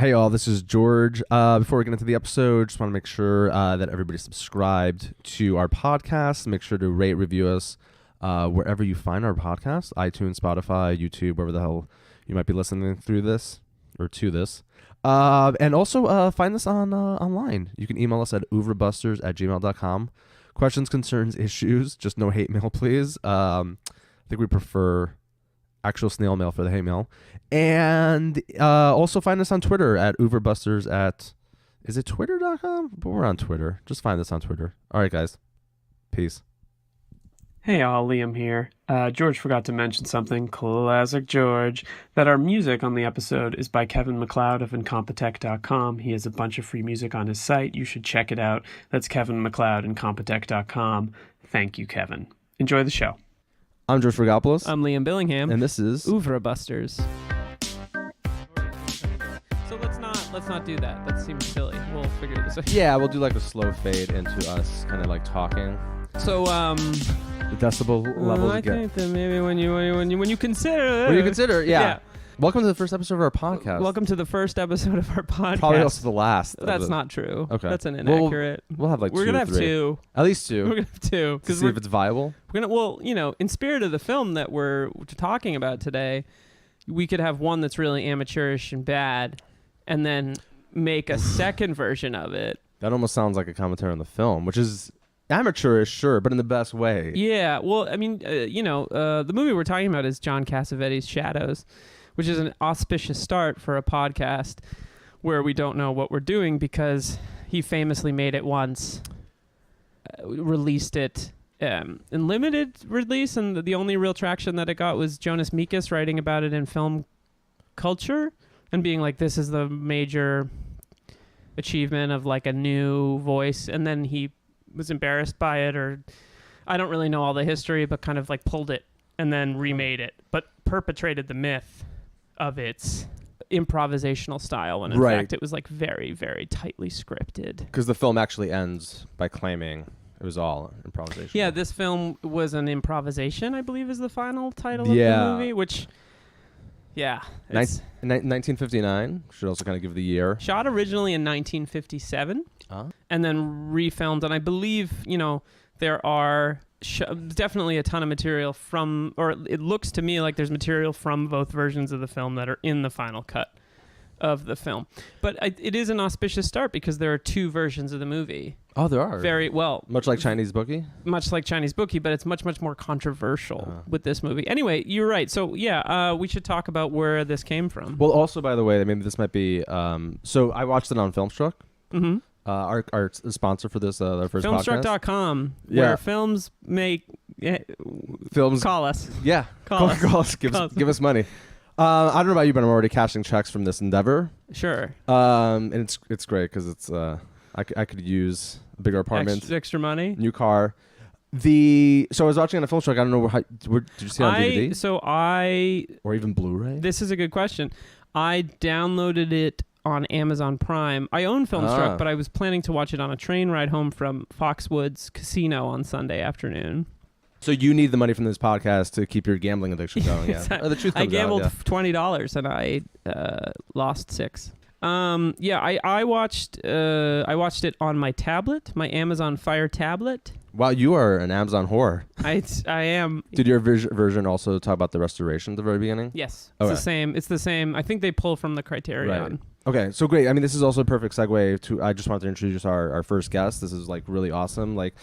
Hey all, this is George. Before we get into the episode, just want to make sure that everybody's subscribed to our podcast. Make sure to rate, review us wherever you find our podcast, iTunes, Spotify, YouTube, wherever the hell you might be listening through this or to this. And also find us on online. You can email us at oeuvrebusters@gmail.com. Questions, concerns, issues, just no hate mail, please. I think we prefer actual snail mail for the hate mail. And also find us on Twitter at oeuvrebusters at, is it twitter.com? But we're on Twitter. Just find us on Twitter. All right, guys. Peace. Hey all, Liam here. George forgot to mention something, classic George, that our music on the episode is by Kevin MacLeod of Incompetech.com. He has a bunch of free music on his site. You should check it out. That's Kevin MacLeod, Incompetech.com. Thank you, Kevin. Enjoy the show. I'm George Frigopoulos. I'm Liam Billingham. And this is Oeuvrebusters. So let's not do that. That seems silly. We'll figure this out. Yeah, we'll do like a slow fade into us kind of like talking. So the decibel levels I get. think that maybe when you consider When you consider, yeah. Welcome to the first episode of our podcast. Welcome to the first episode of our podcast. Probably also the last. That's not true. Okay. That's an inaccurate. We'll have like We're two gonna or have three. two. At least two. We're gonna have two To see if it's viable. we're gonna. Well, in spirit of the film that we're talking about today, we could have one that's really amateurish and bad, and then make a second version of it. That almost sounds like a commentary on the film, which is amateurish, sure, but in the best way. Yeah, well, I mean, the movie we're talking about is John Cassavetes' Shadows, which is an auspicious start for a podcast where we don't know what we're doing because he famously made it once, released it in limited release, and the only real traction that it got was Jonas Mekas writing about it in Film Culture and being like, this is the major achievement of like a new voice, and then he was embarrassed by it, or I don't really know all the history, but kind of like pulled it and then remade it, but perpetrated the myth of its improvisational style, when in fact it was like very, very tightly scripted. Because the film actually ends by claiming it was all improvisation. Yeah, this film was an improvisation, I believe is the final title of the movie, which, it's 1959, should also kind of give the year. shot originally in 1957. And then refilmed, and I believe there are definitely a ton of material from, or it looks to me like there's material from both versions of the film that are in the final cut of the film. But it is an auspicious start because there are two versions of the movie. Oh, there are. Very well. Much like Chinese Bookie? Much like Chinese Bookie, but it's much, much more controversial with this movie. Anyway, you're right. So, we should talk about where this came from. Well, also, by the way, maybe this might be... so I watched it on Filmstruck. Mm-hmm. Our sponsor for this, our first podcast. Filmstruck.com, where films make... Films... Call us. Yeah. Call us. Give us money. I don't know about you, but I'm already cashing checks from this endeavor. Sure. And it's great because it's... I could use a bigger apartment. Extra money. New car. So I was watching on a Filmstruck. I don't know where did you see it on DVD? Or even Blu-ray? This is a good question. I downloaded it on Amazon Prime. I own Filmstruck, but I was planning to watch it on a train ride home from Foxwoods Casino on Sunday afternoon. So you need the money from this podcast to keep your gambling addiction going. Yeah. Exactly. The truth I comes gambled out, $20 and I lost $6. I watched it on my tablet, my Amazon Fire tablet. Wow, you are an Amazon whore. I am. Did your version also talk about the restoration at the very beginning? Yes. It's the same. It's the same. I think they pull from the Criterion. Right. Okay, so great. I mean, this is also a perfect segue to, I just wanted to introduce our first guest. This is like really awesome. Like,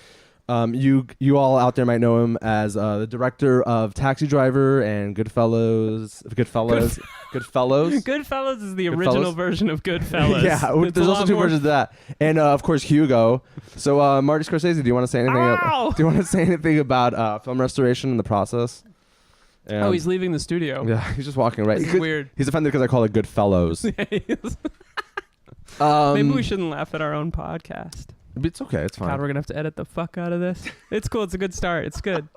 you all out there might know him as the director of Taxi Driver and Goodfellas. Goodfellas is the original version of Goodfellas. Yeah, there's also two versions of that, and of course Hugo. So Marty Scorsese, do you want to say anything? Do you want to say anything about film restoration and the process? And he's leaving the studio. Yeah, he's just walking right. This is weird. He's offended because I call it Goodfellows. Maybe we shouldn't laugh at our own podcast. It's okay. It's fine. God, we're going to have to edit the fuck out of this. It's cool. It's a good start. It's good.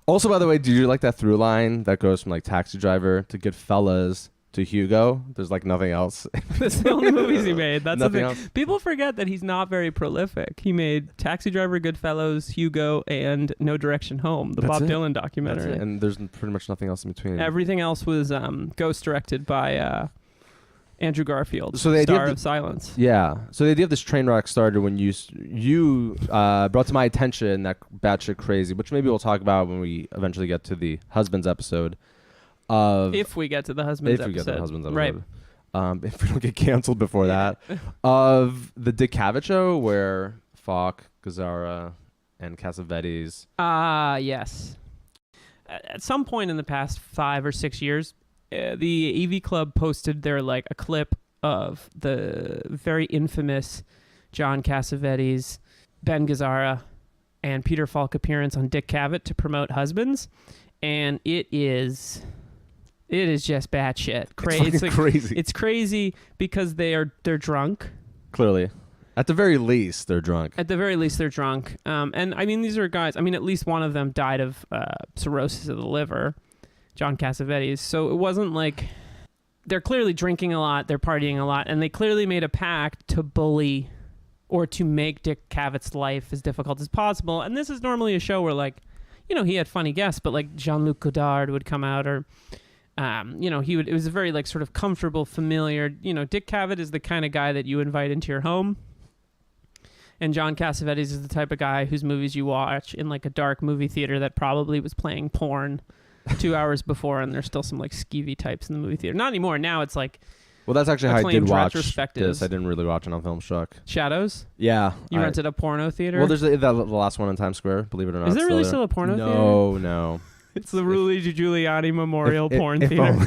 Also, by the way, do you like that through line that goes from like Taxi Driver to Goodfellas to Hugo? There's like nothing else. That's the only movies he made. That's nothing the thing. else. People forget that he's not very prolific. He made Taxi Driver, Goodfellas, Hugo, and No Direction Home, the Bob Dylan documentary. And there's pretty much nothing else in between. Everything else was ghost directed by Andrew Garfield, So the idea star of of Silence. Yeah. So the idea of this train wreck started when you brought to my attention that batshit crazy, which maybe we'll talk about when we eventually get to the husbands episode. If we get to the husbands episode. If we get to the husbands Right. episode. If we don't get canceled before that. Of the Dick Cavett show where Falk, Gazzara, and Cassavetes. Yes. At some point in the past 5 or 6 years, the AV Club posted their like a clip of the very infamous John Cassavetes, Ben Gazzara, and Peter Falk appearance on Dick Cavett to promote Husbands, and it is just batshit crazy. It's crazy. It's crazy because they're drunk. Clearly. At the very least, they're drunk. At the very least, they're drunk. And I mean, these are guys. I mean, at least one of them died of cirrhosis of the liver, John Cassavetes. So it wasn't like they're clearly drinking a lot, they're partying a lot, and they clearly made a pact to bully or to make Dick Cavett's life as difficult as possible. And this is normally a show where, like, you know, he had funny guests, but like Jean-Luc Godard would come out, or you know, it was a very like sort of comfortable, familiar. You know, Dick Cavett is the kind of guy that you invite into your home. And John Cassavetes is the type of guy whose movies you watch in like a dark movie theater that probably was playing porn 2 hours before, and there's still some like skeevy types in the movie theater. Not anymore. Now it's like, well, that's actually how I did acclaimed watch retrospectives. this. I didn't really watch it on Film Struck. Shadows. Yeah. You rented a porno theater? Well, there's the last one in Times Square, believe it or not. Is there really still a porno theater? No. It's the Rudy Giuliani Memorial Porn if Theater. only.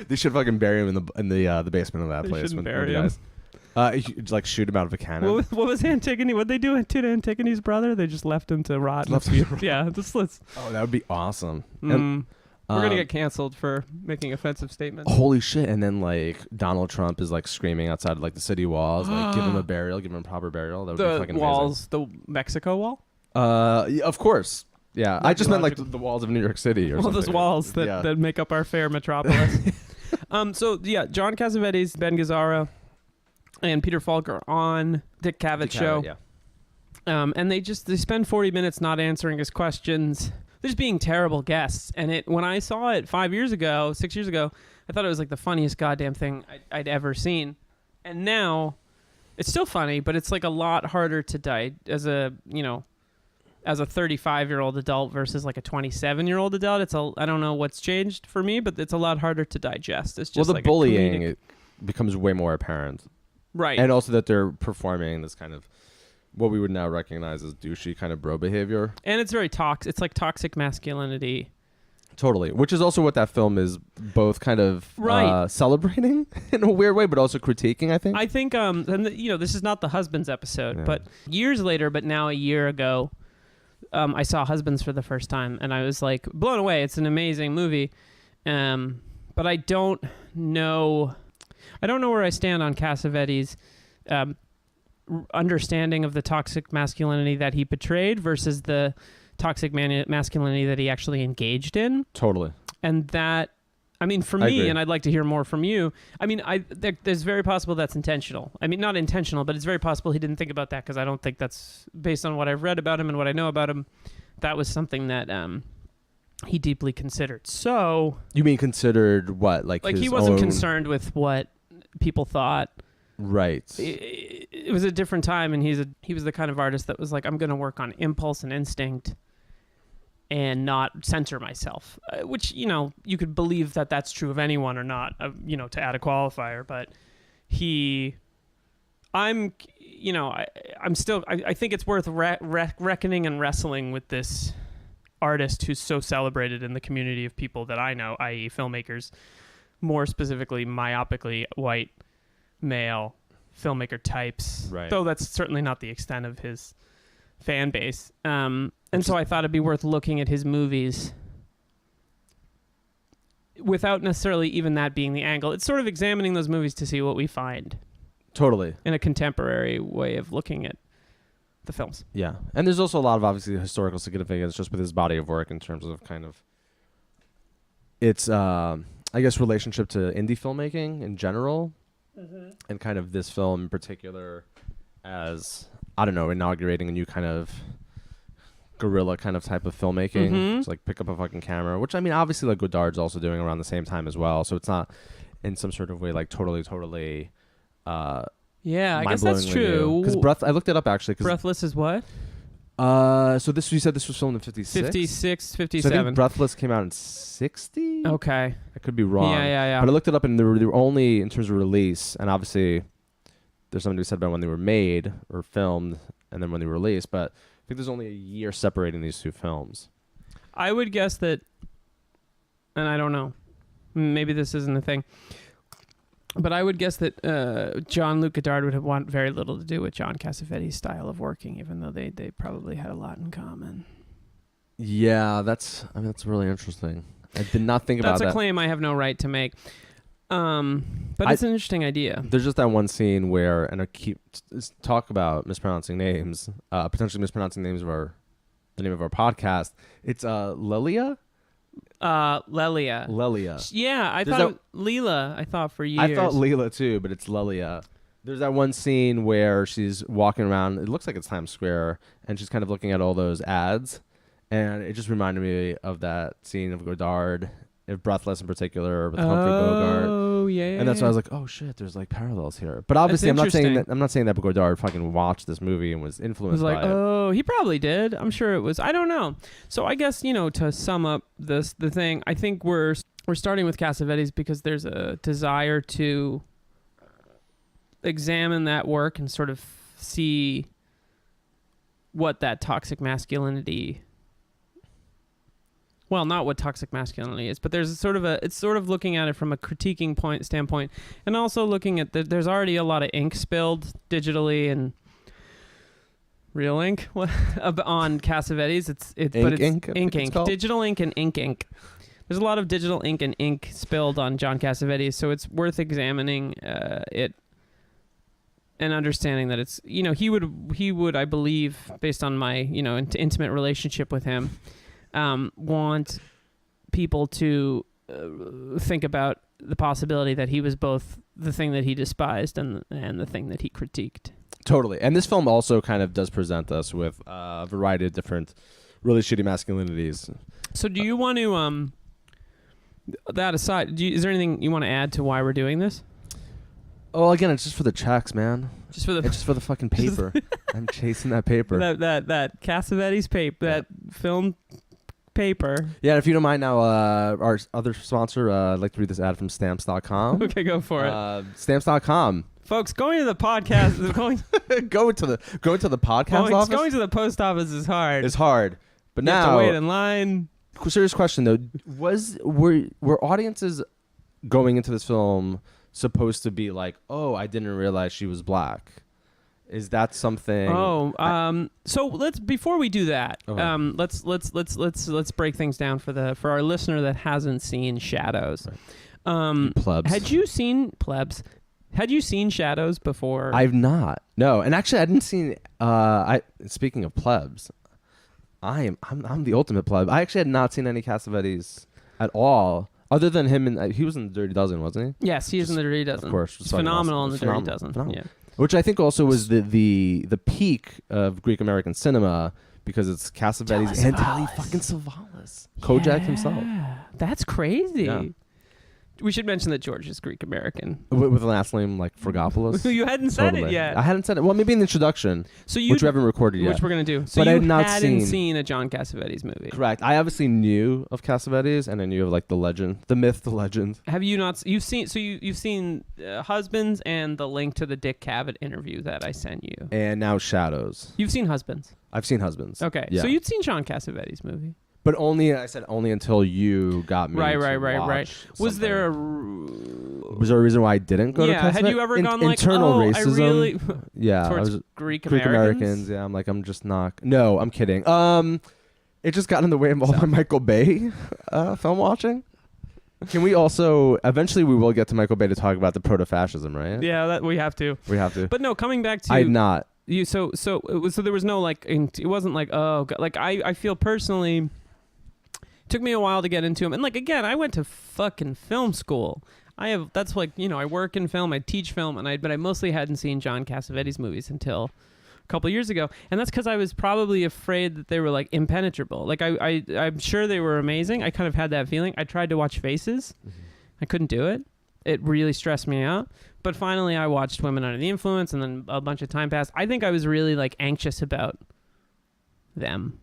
They should fucking bury him in the basement of that They place. shouldn't when bury he him. dies. Like shoot him out of a cannon. What was Antigone? What'd they do to Antigone's brother? They just left him to rot. Yeah, just let's. Oh, that would be awesome. We're gonna get canceled for making offensive statements. Holy shit! And then like Donald Trump is like screaming outside of like the city walls, like give him a burial, give him a proper burial. That would be fucking walls, the Mexico wall. Yeah, of course. Yeah, I just meant like Logical. the walls of New York City or All something. those walls that make up our fair metropolis. So yeah, John Cassavetes, Ben Gazzara, and Peter Falk are on Dick Cavett show. Yeah. And they spend 40 minutes not answering his questions. They're just being terrible guests. And when I saw it 6 years ago, I thought it was like the funniest goddamn thing I'd ever seen. And now it's still funny, but it's like a lot harder to as a 35-year-old adult versus like a 27-year-old adult. I don't know what's changed for me, but it's a lot harder to digest. It's just the like bullying it becomes way more apparent. Right. And also that they're performing this kind of what we would now recognize as douchey kind of bro behavior. And it's very toxic. It's like toxic masculinity. Totally. Which is also what that film is both kind of celebrating in a weird way, but also critiquing, I think. I think, this is not the Husbands episode, but years later, but now a year ago, I saw Husbands for the first time, and I was like blown away. It's an amazing movie. But I don't know where I stand on Cassavetes' understanding of the toxic masculinity that he portrayed versus the toxic masculinity that he actually engaged in. Totally. And that, I mean, for me, and I'd like to hear more from you, I mean, there's very possible that's intentional. I mean, not intentional, but it's very possible he didn't think about that, because I don't think that's, based on what I've read about him and what I know about him, that was something that he deeply considered. So... You mean considered what? Like he wasn't concerned with what people thought. Right. It was a different time, and he was the kind of artist that was like, I'm going to work on impulse and instinct and not censor myself, which, you could believe that that's true of anyone or not, to add a qualifier, but I think it's worth reckoning and wrestling with this artist who's so celebrated in the community of people that I know, i.e. filmmakers, more specifically myopically white male filmmaker types, right. Though that's certainly not the extent of his fan base. And so I thought it'd be worth looking at his movies without necessarily even that being the angle. It's sort of examining those movies to see what we find. Totally. In a contemporary way of looking at the films. Yeah. And there's also a lot of obviously historical significance just with his body of work in terms of kind of its, I guess, relationship to indie filmmaking in general. Mm-hmm. And kind of this film in particular as, I don't know, inaugurating a new kind of guerrilla kind of type of filmmaking. Mm-hmm. It's like pick up a fucking camera, which I mean, obviously like Godard's also doing around the same time as well. So it's not, in some sort of way, like totally. Yeah, I guess that's true. Because I looked it up actually. Breathless is what? So you said this was filmed in 56? 56, 57. So I think Breathless came out in 60? Okay. I could be wrong. Yeah. But I looked it up, and they were only, in terms of release, and obviously there's something to be said about when they were made or filmed and then when they were released, but I think there's only a year separating these two films. I would guess that, and I don't know, maybe this isn't a thing, but I would guess that Jean-Luc Godard would have want very little to do with John Cassavetes' style of working, even though they probably had a lot in common. Yeah, that's really interesting. I did not think about that. That's a claim I have no right to make. But it's an interesting idea. There's just that one scene where, and I keep talk about mispronouncing names, potentially mispronouncing names of the name of our podcast. It's Lelia. Lelia. Yeah, I thought Leela. I thought for years. I thought Leela too, but it's Lelia. There's that one scene where she's walking around. It looks like it's Times Square, and she's kind of looking at all those ads, and it just reminded me of that scene of Godard, Breathless in particular, with Humphrey Bogart. Oh yeah. And that's why I was like, oh shit, there's like parallels here. But obviously, I'm not saying that Godard fucking watched this movie and was influenced by it. Oh, he probably did. I'm sure it was. I don't know. So I guess, to sum up the thing, I think we're starting with Cassavetes because there's a desire to examine that work and sort of see what that toxic masculinity. Well, not what toxic masculinity is, but there's it's sort of looking at it from a critiquing standpoint, and also looking at there's already a lot of ink spilled digitally and real ink on Cassavetes. It's ink, digital ink and ink. There's a lot of digital ink and ink spilled on John Cassavetes, so it's worth examining it and understanding that it's he would I believe, based on my intimate relationship with him, want people to think about the possibility that he was both the thing that he despised and the thing that he critiqued. Totally. And this film also kind of does present us with a variety of different really shitty masculinities. So do you want to, that aside, is there anything you want to add to why we're doing this? Oh, again, it's just for the checks, man. It's just for the fucking paper. I'm chasing that paper. That Cassavetes paper, that film paper. Yeah, if you don't mind now, our other sponsor, I'd like to read this ad from Stamps.com. Okay, go for it. Stamps.com. Folks, going to the podcast, going to the podcast office. Going to the post office is hard. It's hard, but you now have to wait in line. Serious question though: were audiences going into this film supposed to be like, oh, I didn't realize she was black? Is that something? So before we do that, let's break things down for our listener that hasn't seen Shadows. Right. Plebs. Had you seen Shadows before? I've not. No, and actually, I didn't see. Speaking of plebs, I'm the ultimate pleb. I actually had not seen any Cassavetes at all, other than him, and he was in the Dirty Dozen, wasn't he? Yes, he is in the Dirty Dozen. Of course, he's phenomenal in the Dirty Dozen. Phenomenal. Yeah. Which I think also was the peak of Greek American cinema, because it's Cassavetes and Telly fucking Savalas, Kojak himself. That's crazy. Yeah. We should mention that George is Greek American. With a last name like Fragopoulos. You hadn't said it yet. I hadn't said it. Well, maybe in the introduction, which we haven't recorded yet. Which we're going to do. So but you I had not hadn't seen a John Cassavetes movie. Correct. I obviously knew of Cassavetes, and I knew of like the legend, the myth, the legend. Have you not? You've seen Husbands and the link to the Dick Cavett interview that I sent you. And now Shadows. You've seen Husbands? I've seen Husbands. Okay. Yeah. So you'd seen John Cassavetes' movie. But only until you got me. Right. Was there a reason why I didn't go to Cassavetes? Had you ever gone internal racism? I really yeah, towards I was Greek Americans. Yeah, I'm just not. No, I'm kidding. It just got in the way of all my Michael Bay film watching. Can we also eventually we will get to Michael Bay to talk about the proto-fascism, right? Yeah, that we have to. But no, coming back to I'd not. You so there was no like it wasn't like oh God, like I feel personally. Took me a while to get into them, and like again, I went to fucking film school. That's like I work in film, I teach film, but I mostly hadn't seen John Cassavetes movies until a couple years ago, and that's because I was probably afraid that they were like impenetrable. Like I'm sure they were amazing. I kind of had that feeling. I tried to watch Faces, I couldn't do it. It really stressed me out. But finally, I watched Women Under the Influence, and then a bunch of time passed. I think I was really like anxious about them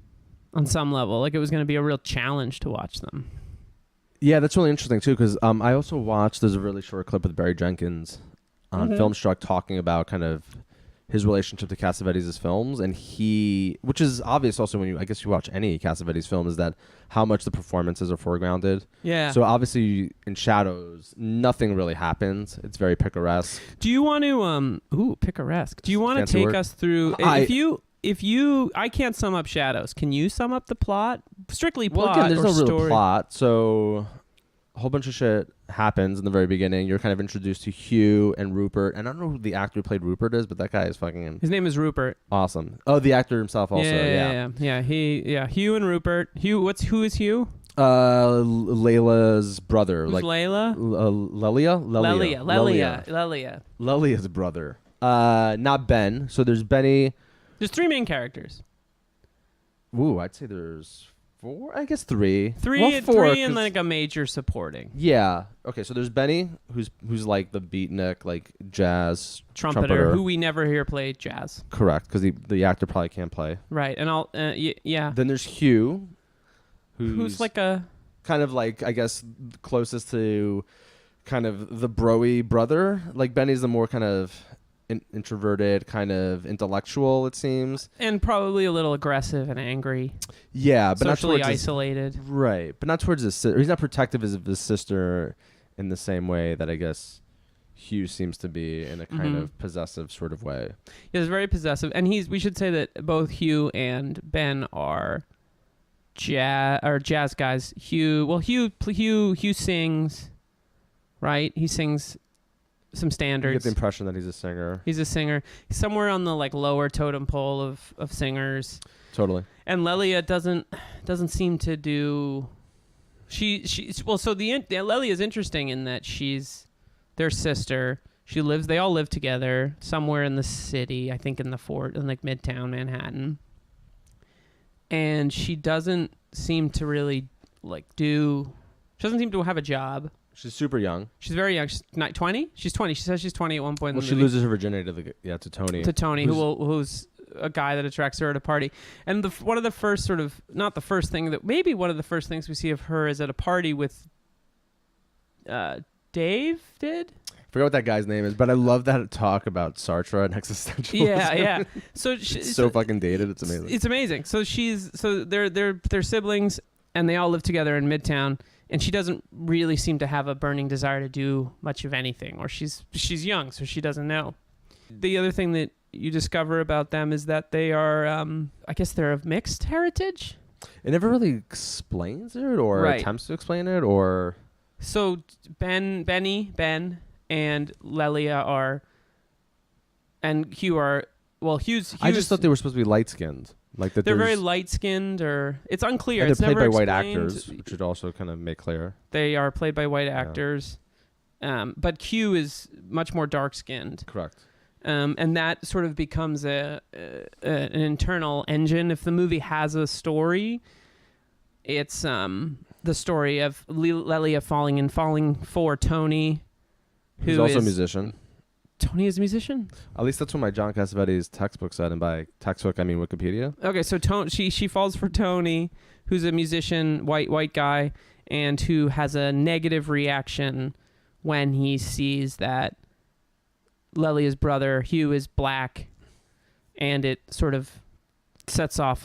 on some level. Like it was going to be a real challenge to watch them. Yeah, that's really interesting too, because I also watched. There's a really short clip with Barry Jenkins on Filmstruck talking about kind of his relationship to Cassavetes' films, and which is obvious also when you watch any Cassavetes film, is that how much the performances are foregrounded. Yeah. So obviously in Shadows, nothing really happens. It's very picaresque. Do you want to picaresque? Do you want to Fancy take word. us through if you I can't sum up Shadows. Can you sum up the plot? Strictly plot. Well, again, there's or no story? real plot, so a whole bunch of shit happens in the very beginning. You're kind of introduced to Hugh and Rupert, and I don't know who the actor who played Rupert is, but that guy is fucking His name is Rupert. awesome. Oh, the actor himself also. Yeah. Hugh and Rupert. Who is Hugh? Layla's brother. Who's Layla? Lelia. Lelia's brother. Not Ben. So there's Benny. There's three main characters. Ooh, I'd say there's 4. I guess 3. Three 4, and like a major supporting. Yeah. Okay, so there's Benny, who's like the beatnik, like jazz Trumpeter, who we never hear play jazz. Correct, because the actor probably can't play. Right, and yeah. Then there's Hugh, who's like a kind of like, I guess, closest to kind of the bro-y brother. Like Benny's the more kind of introverted, kind of intellectual, it seems, and probably a little aggressive and angry. Yeah, but socially not isolated. Right, but not towards his sister. He's not protective of his sister in the same way that I guess Hugh seems to be, in a kind of possessive sort of way. Yeah, he's very possessive, and we should say that both Hugh and Ben are jazz guys. Hugh sings, right? He sings some standards. You get the impression that he's a singer. He's a singer. He's somewhere on the like lower totem pole of singers. Totally. And Lelia doesn't seem to do. Lelia is interesting in that she's their sister. They all live together somewhere in the city. I think in like Midtown Manhattan. And she doesn't seem to really She doesn't seem to have a job. She's super young. She's very young. She's not 20. She's 20. She says she's 20 at one point. Well, she loses her virginity to Tony. To Tony, who's a guy that attracts her at a party. And one of the first things we see of her is at a party with Dave did. I forgot what that guy's name is, but I love that talk about Sartre and existentialism. Yeah. So it's so fucking dated. It's amazing. It's amazing. So they're siblings, and they all live together in Midtown. And she doesn't really seem to have a burning desire to do much of anything, or she's young, so she doesn't know. The other thing that you discover about them is that they are, I guess they're of mixed heritage. It never really explains it, or attempts to explain it, or. So Ben, and Lelia and Hugh are. Well, Hugh's. I just thought they were supposed to be light skinned. Like that, they're very light-skinned, or it's unclear. And it's they're played never by white explained. actors, which should also kind of make clear. They are played by white actors, but Hugh is much more dark-skinned. Correct. And that sort of becomes an internal engine. If the movie has a story, it's the story of Lelia falling for Tony, who's also a musician. Tony is a musician? At least that's what my John Cassavetes textbook said, and by textbook I mean Wikipedia. Okay, so she falls for Tony, who's a musician, white guy, and who has a negative reaction when he sees that Lelia's brother Hugh is black, and it sort of sets off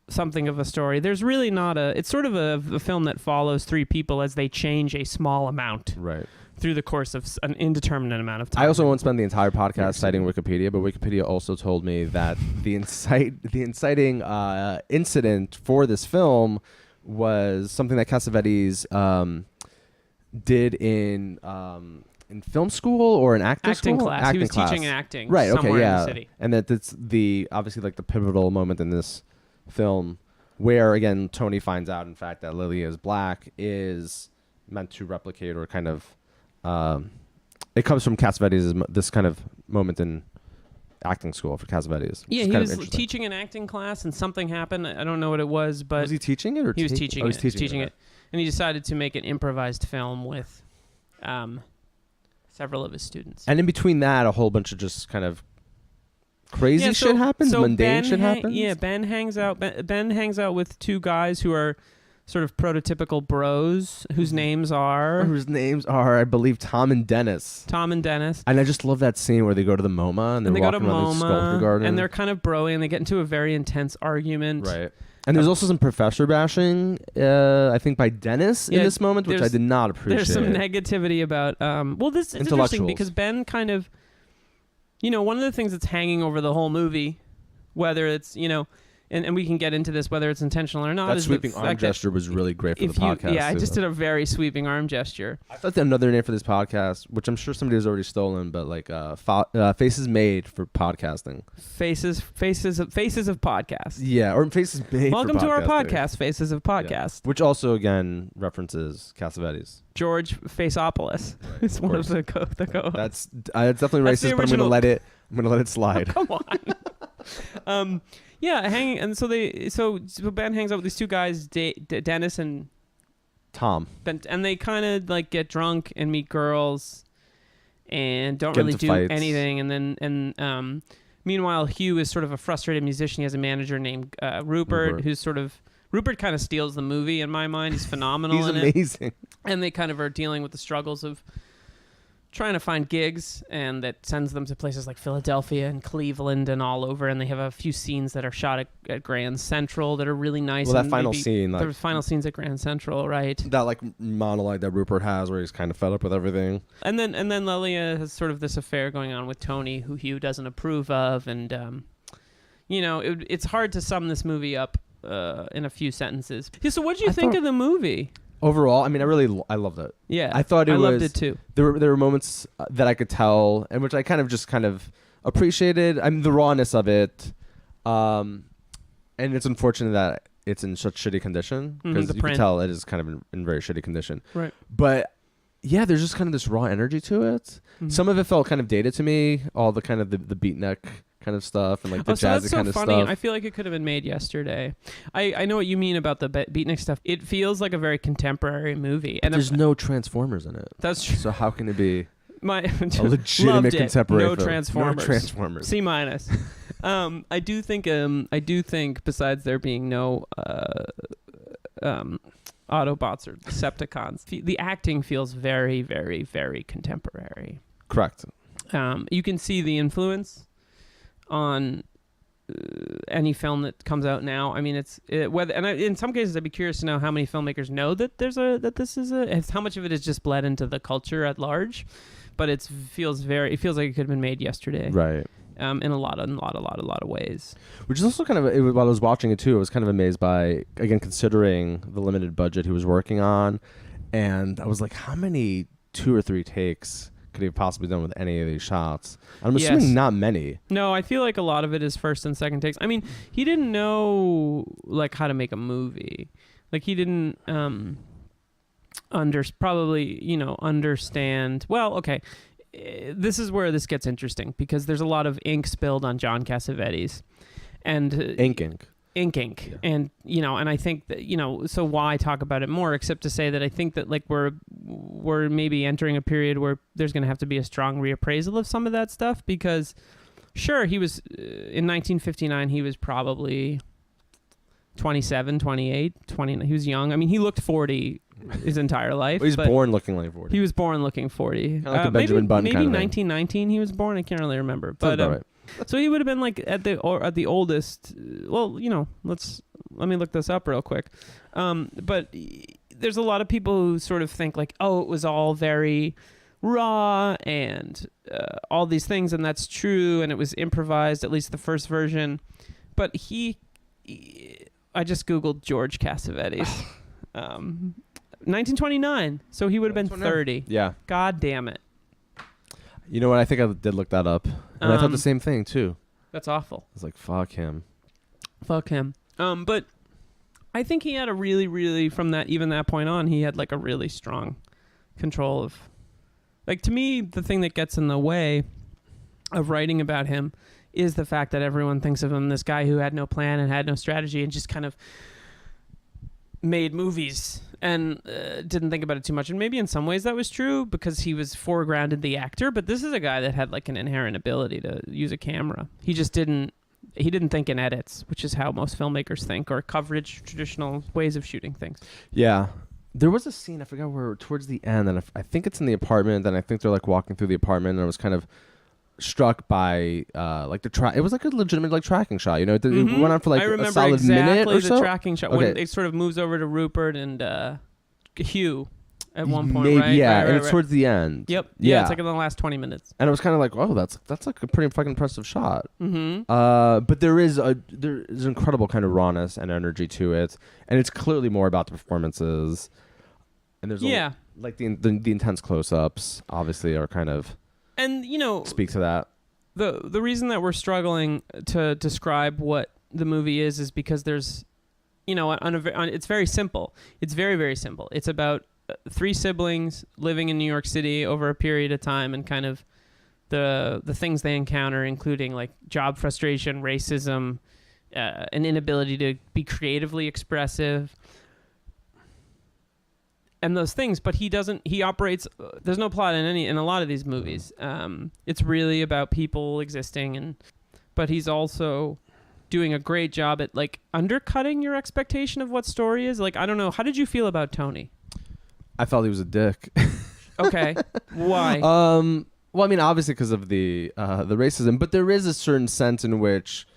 something of a story. There's really not it's sort of a film that follows 3 people as they change a small amount. Right. Through the course of an indeterminate amount of time. I also won't spend the entire podcast citing Wikipedia, but Wikipedia also told me that the inciting incident for this film was something that Cassavetes did in film school or an acting school? Class. He was teaching acting. Right. Okay. Somewhere Yeah. in the city. And that it's obviously like the pivotal moment in this film where again Tony finds out in fact that Lelia is black is meant to replicate or kind of. It comes from Cassavetes' this kind of moment in acting school for Cassavetes. Yeah, he was teaching an acting class, and something happened. I don't know what it was, but was he teaching it? Or he was teaching it. Teaching it. And he decided to make an improvised film with several of his students. And in between that, a whole bunch of just kind of crazy Yeah, shit happens, so mundane Ben shit happens. Yeah, Ben hangs out. Ben hangs out with two guys who are sort of prototypical bros, whose names are I believe, Tom and Dennis. Tom and Dennis. And I just love that scene where they go to the MoMA and they're And they go to walking around the sculpture MoMA, garden. and they're kind of broy, and they get into a very intense argument. Right. And there's also some professor bashing, I think, by Dennis in this moment, which I did not appreciate. There's some negativity about, this is interesting because Ben kind of, one of the things that's hanging over the whole movie, whether it's, and we can get into this, whether it's intentional or not. That sweeping arm gesture was really great for the podcast. Yeah, I just did a very sweeping arm gesture. I thought that another name for this podcast, which I'm sure somebody has already stolen, but like Faces Made for podcasting. Faces of podcasts. Yeah, or Faces Made Welcome for to our podcast, Faces of Podcast. Yeah. Which also, again, references Cassavetes. George Faceopolis is one of the co. That's definitely racist, but I'm gonna let it slide. Oh, come on. Yeah, hanging, and so Ben hangs out with these two guys, Dennis and Tom, and they kind of like get drunk and meet girls, and don't get really into do fights. anything. And then meanwhile, Hugh is sort of a frustrated musician. He has a manager named Rupert, who's sort of Rupert kind of steals the movie in my mind. He's phenomenal. He's in amazing. And they kind of are dealing with the struggles of trying to find gigs, and that sends them to places like Philadelphia and Cleveland and all over. And they have a few scenes that are shot at Grand Central that are really nice. Well, that final scene, the final scenes at Grand Central, right? That like monologue that Rupert has, where he's kind of fed up with everything. And then Lelia has sort of this affair going on with Tony, who Hugh doesn't approve of, and it's hard to sum this movie up in a few sentences. Yeah, so what did you think of the movie? Overall, I mean, I loved it. Yeah, I thought I loved it too. There were moments that I could tell, and which I kind of appreciated. I mean, the rawness of it, and it's unfortunate that it's in such shitty condition, because you can tell it is kind of in very shitty condition. Right. But yeah, there's just kind of this raw energy to it. Mm-hmm. Some of it felt kind of dated to me, all the kind of the beatnik kind of stuff and like the jazzy kind of stuff. I feel like it could have been made yesterday. I know what you mean about the beatnik stuff. It feels like a very contemporary movie. And there's no Transformers in it. That's true. So how can it be a legitimate contemporary film? No Transformers. C-. I do think besides there being no Autobots or Decepticons, the acting feels very, very, very contemporary. Correct. You can see the influence on any film that comes out now. I mean, in some cases, I'd be curious to know how many filmmakers know that how much of it is just bled into the culture at large. But it feels like it could have been made yesterday, right? In a lot of ways. Which is also kind of, while I was watching it too, I was kind of amazed by, again, considering the limited budget he was working on, and I was like, how many 2 or 3 takes could he have possibly done with any of these shots? I'm assuming not many. No, I feel like a lot of it is first and second takes. I mean, he didn't know like how to make a movie. Like he didn't understand. Well, okay. This is where this gets interesting, because there's a lot of ink spilled on John Cassavetes, and ink. Yeah. And and I think that so why talk about it more except to say that I think that like we're maybe entering a period where there's going to have to be a strong reappraisal of some of that stuff, because sure, he was in 1959 he was probably 27, 28, 20. He was young. I mean, he looked 40 his entire life. Well, he was born looking like 40. He was born looking 40. Kind of like a Benjamin Button maybe kind of 1919 he was born. I can't really remember. But right. So he would have been like at the oldest. Well, let me look this up real quick. But there's a lot of people who sort of think like, oh, it was all very raw and all these things, and that's true, and it was improvised, at least the first version. But I just Googled George Cassavetes. 1929. So he would have been 30. Yeah. God damn it. You know what? I think I did look that up. And I thought the same thing, too. That's awful. I was like, fuck him. Fuck him. But I think he had a really, really, from that point on, he had like a really strong control of, like, to me, the thing that gets in the way of writing about him is the fact that everyone thinks of him this guy who had no plan and had no strategy and just kind of made movies and didn't think about it too much. And maybe in some ways that was true because he was foregrounded the actor, but this is a guy that had like an inherent ability to use a camera. He just didn't think in edits, which is how most filmmakers think, or coverage, traditional ways of shooting things. Yeah. There was a scene, I forgot where, towards the end, and I think it's in the apartment, and I think they're like walking through the apartment, and I was kind of struck by like it was like a legitimate like tracking shot, you know. It went on for like a solid minute or so. The tracking shot when it sort of moves over to Rupert and Hugh at one point, right? Yeah, right, and it's towards the end. Yep. Yeah, it's like in the last 20 minutes. And I was kind of like, oh, that's like a pretty fucking impressive shot. Mm-hmm. But there's incredible kind of rawness and energy to it, and it's clearly more about the performances. And there's like the intense close-ups obviously are kind of, and you know, speak to that. The reason that we're struggling to describe what the movie is because there's, you know, it's very simple. It's very, very simple. It's about 3 siblings living in New York City over a period of time, and kind of the things they encounter, including like job frustration, racism, an inability to be creatively expressive, and those things. But he operates, there's no plot in a lot of these movies. It's really about people existing, but he's also doing a great job at like undercutting your expectation of what story is. Like, I don't know, how did you feel about Tony? I felt he was a dick. Okay. Why? Well, I mean, obviously because of the racism, but there is a certain sense in which,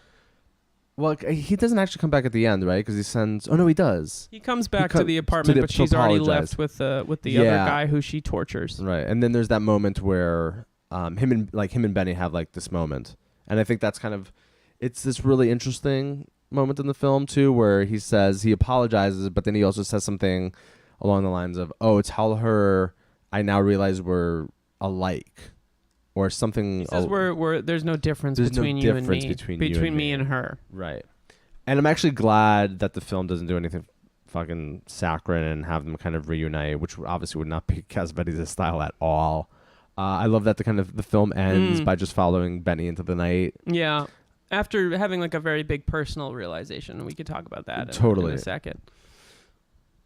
well, he doesn't actually come back at the end, right? Because he sends. Oh no, he does. He comes back to the apartment, but she's already left with the other guy who she tortures. Right, and then there's that moment where him and Benny have like this moment, and I think that's kind of, it's this really interesting moment in the film too, where he apologizes, but then he also says something along the lines of, "Oh, tell her I now realize we're alike," or something. He says there's no difference between you and me. Between me and her. Right. And I'm actually glad that the film doesn't do anything fucking saccharine and have them kind of reunite, which obviously would not be Cassavetes' style at all. I love that the film ends by just following Benny into the night. Yeah. After having like a very big personal realization, we could talk about that totally in a second.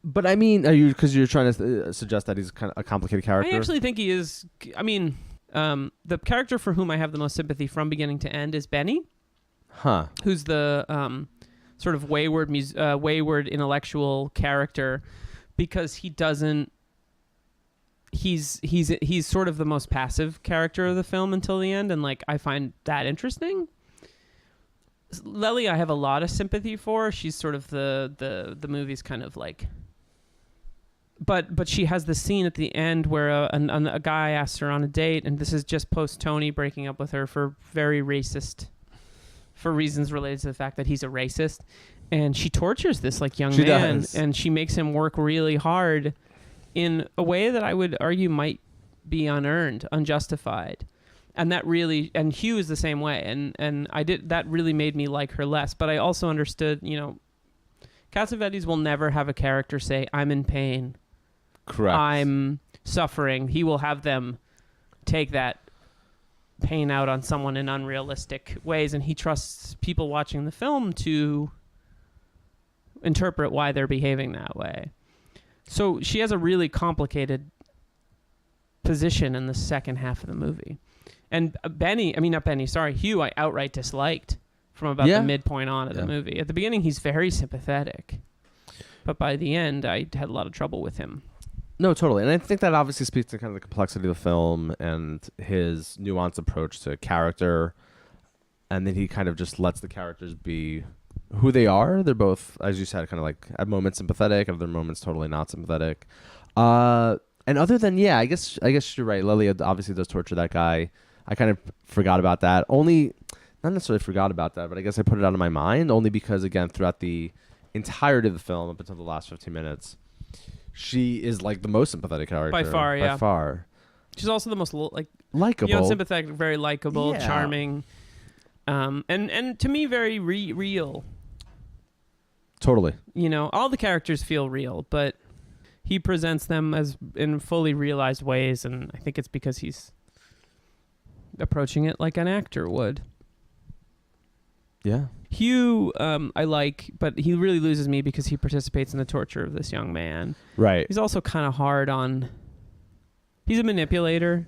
But I mean, because you're trying to suggest that he's kind of a complicated character? I actually think he is. I mean, the character for whom I have the most sympathy from beginning to end is Benny. Huh. Who's the sort of wayward intellectual character, because he doesn't. He's sort of the most passive character of the film until the end, and like I find that interesting. Lely, I have a lot of sympathy for. She's sort of the movie's kind of like. But she has the scene at the end where a guy asks her on a date, and this is just post Tony breaking up with her for reasons related to the fact that he's a racist, and she tortures this like young man, and she makes him work really hard in a way that I would argue might be unearned, unjustified. And Hugh is the same way, and that really made me like her less. But I also understood, you know, Cassavetes will never have a character say, "I'm in pain." Correct. "I'm suffering." He will have them take that pain out on someone in unrealistic ways, and he trusts people watching the film to interpret why they're behaving that way. So she has a really complicated position in the second half of the movie. And Hugh, I outright disliked from about the midpoint on of the movie. At the beginning, he's very sympathetic, but by the end, I had a lot of trouble with him. No, totally. And I think that obviously speaks to kind of the complexity of the film and his nuanced approach to character. And then he kind of just lets the characters be who they are. They're both, as you said, kind of like at moments sympathetic, at other moments totally not sympathetic. And other than, I guess you're right. Lily obviously does torture that guy. I kind of forgot about that. Not necessarily forgot about that, but I guess I put it out of my mind only because, again, throughout the entirety of the film, up until the last 15 minutes, she is like the most sympathetic character. By far, yeah. By far. She's also the most likable. You know, sympathetic, very likable, charming, and to me, very real. Totally. You know, all the characters feel real, but he presents them as in fully realized ways, and I think it's because he's approaching it like an actor would. Yeah. Hugh, I like, but he really loses me because he participates in the torture of this young man. Right. He's also kind of hard on. He's a manipulator.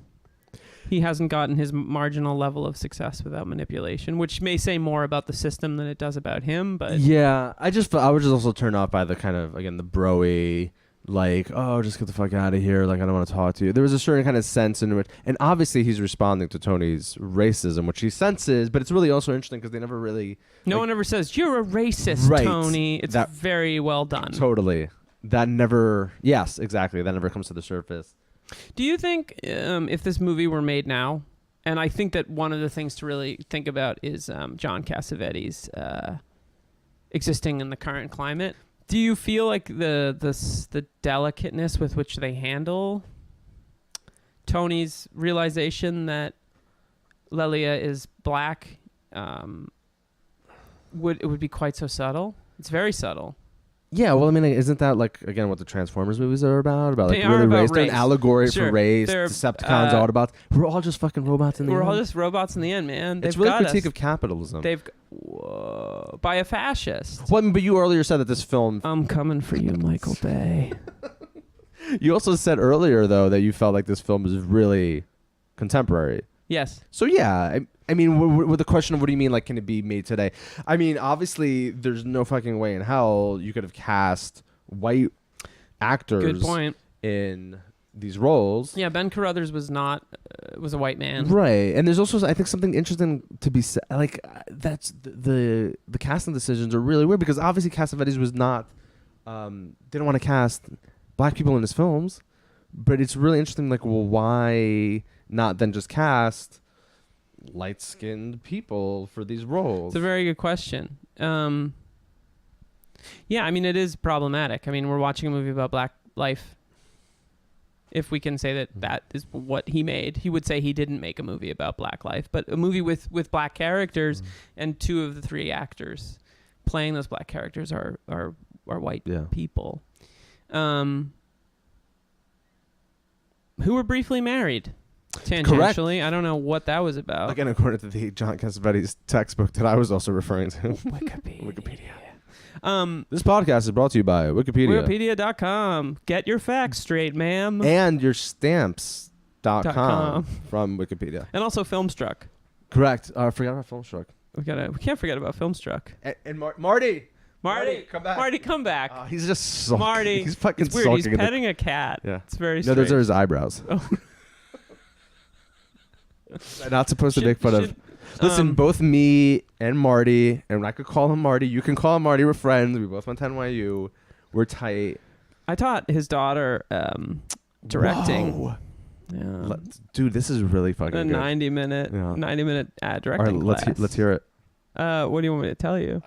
He hasn't gotten his marginal level of success without manipulation, which may say more about the system than it does about him. But yeah, I was just also turned off by the kind of, again, the bro-y, like, oh, just get the fuck out of here. Like, I don't want to talk to you. There was a certain kind of sense in which, and obviously he's responding to Tony's racism, which he senses, but it's really also interesting because they never really. No one ever says, you're a racist, right, Tony. It's very well done. Totally. That never, yes, exactly. That never comes to the surface. Do you think if this movie were made now, and I think that one of the things to really think about is John Cassavetes existing in the current climate. Do you feel like the delicateness with which they handle Tony's realization that Lelia is black would be quite so subtle? It's very subtle. Yeah, well, I mean, isn't that like, again, what the Transformers movies are about? About like They really are about race, they're an race. allegory Sure. for race. They're, Decepticons, Autobots. We're all just fucking robots in the end. We're all just robots in the end, man. It's They've really got a critique us. of capitalism. Whoa, by a fascist. Well, but you earlier said that this film. I'm coming for you, Michael Bay. You also said earlier, though, that you felt like this film is really contemporary. Yes. So yeah, I mean, with the question of what do you mean, like, can it be made today? I mean, obviously, there's no fucking way in hell you could have cast white actors. Good point. In these roles. Yeah, Ben Carruthers was not was a white man. Right. And there's also, I think, something interesting to be said. Like, that's the casting decisions are really weird because obviously Cassavetes was not didn't want to cast black people in his films, but it's really interesting, like, well, why not then just cast light-skinned people for these roles? It's a very good question. Yeah, I mean, it is problematic. I mean, we're watching a movie about black life. If we can say that that is what he made, he would say he didn't make a movie about black life, but a movie with black characters, and two of the three actors playing those black characters are white people, who were briefly married. Tangentially. Correct. I don't know what that was about. Again, according to the John Cassavetes textbook that I was also referring to. Wikipedia. This podcast is brought to you by Wikipedia. Wikipedia.com. Get your facts straight, ma'am. And your stamps.com from Wikipedia. And also Filmstruck. Correct. I forgot about Filmstruck. We can't forget about Filmstruck. And Marty, come back. Marty, come back. He's just sulking. Marty. He's fucking it's weird. sulking. He's petting a cat. Yeah. It's very No, strange. those are his eyebrows. Oh. I'm not supposed to make fun of. Listen, both me and Marty, and I could call him Marty. You can call him Marty. We're friends. We both went to NYU. We're tight. I taught his daughter directing. Whoa. Yeah. Dude, this is really fucking A good. 90-minute directing All right, class. let's hear it. What do you want me to tell you?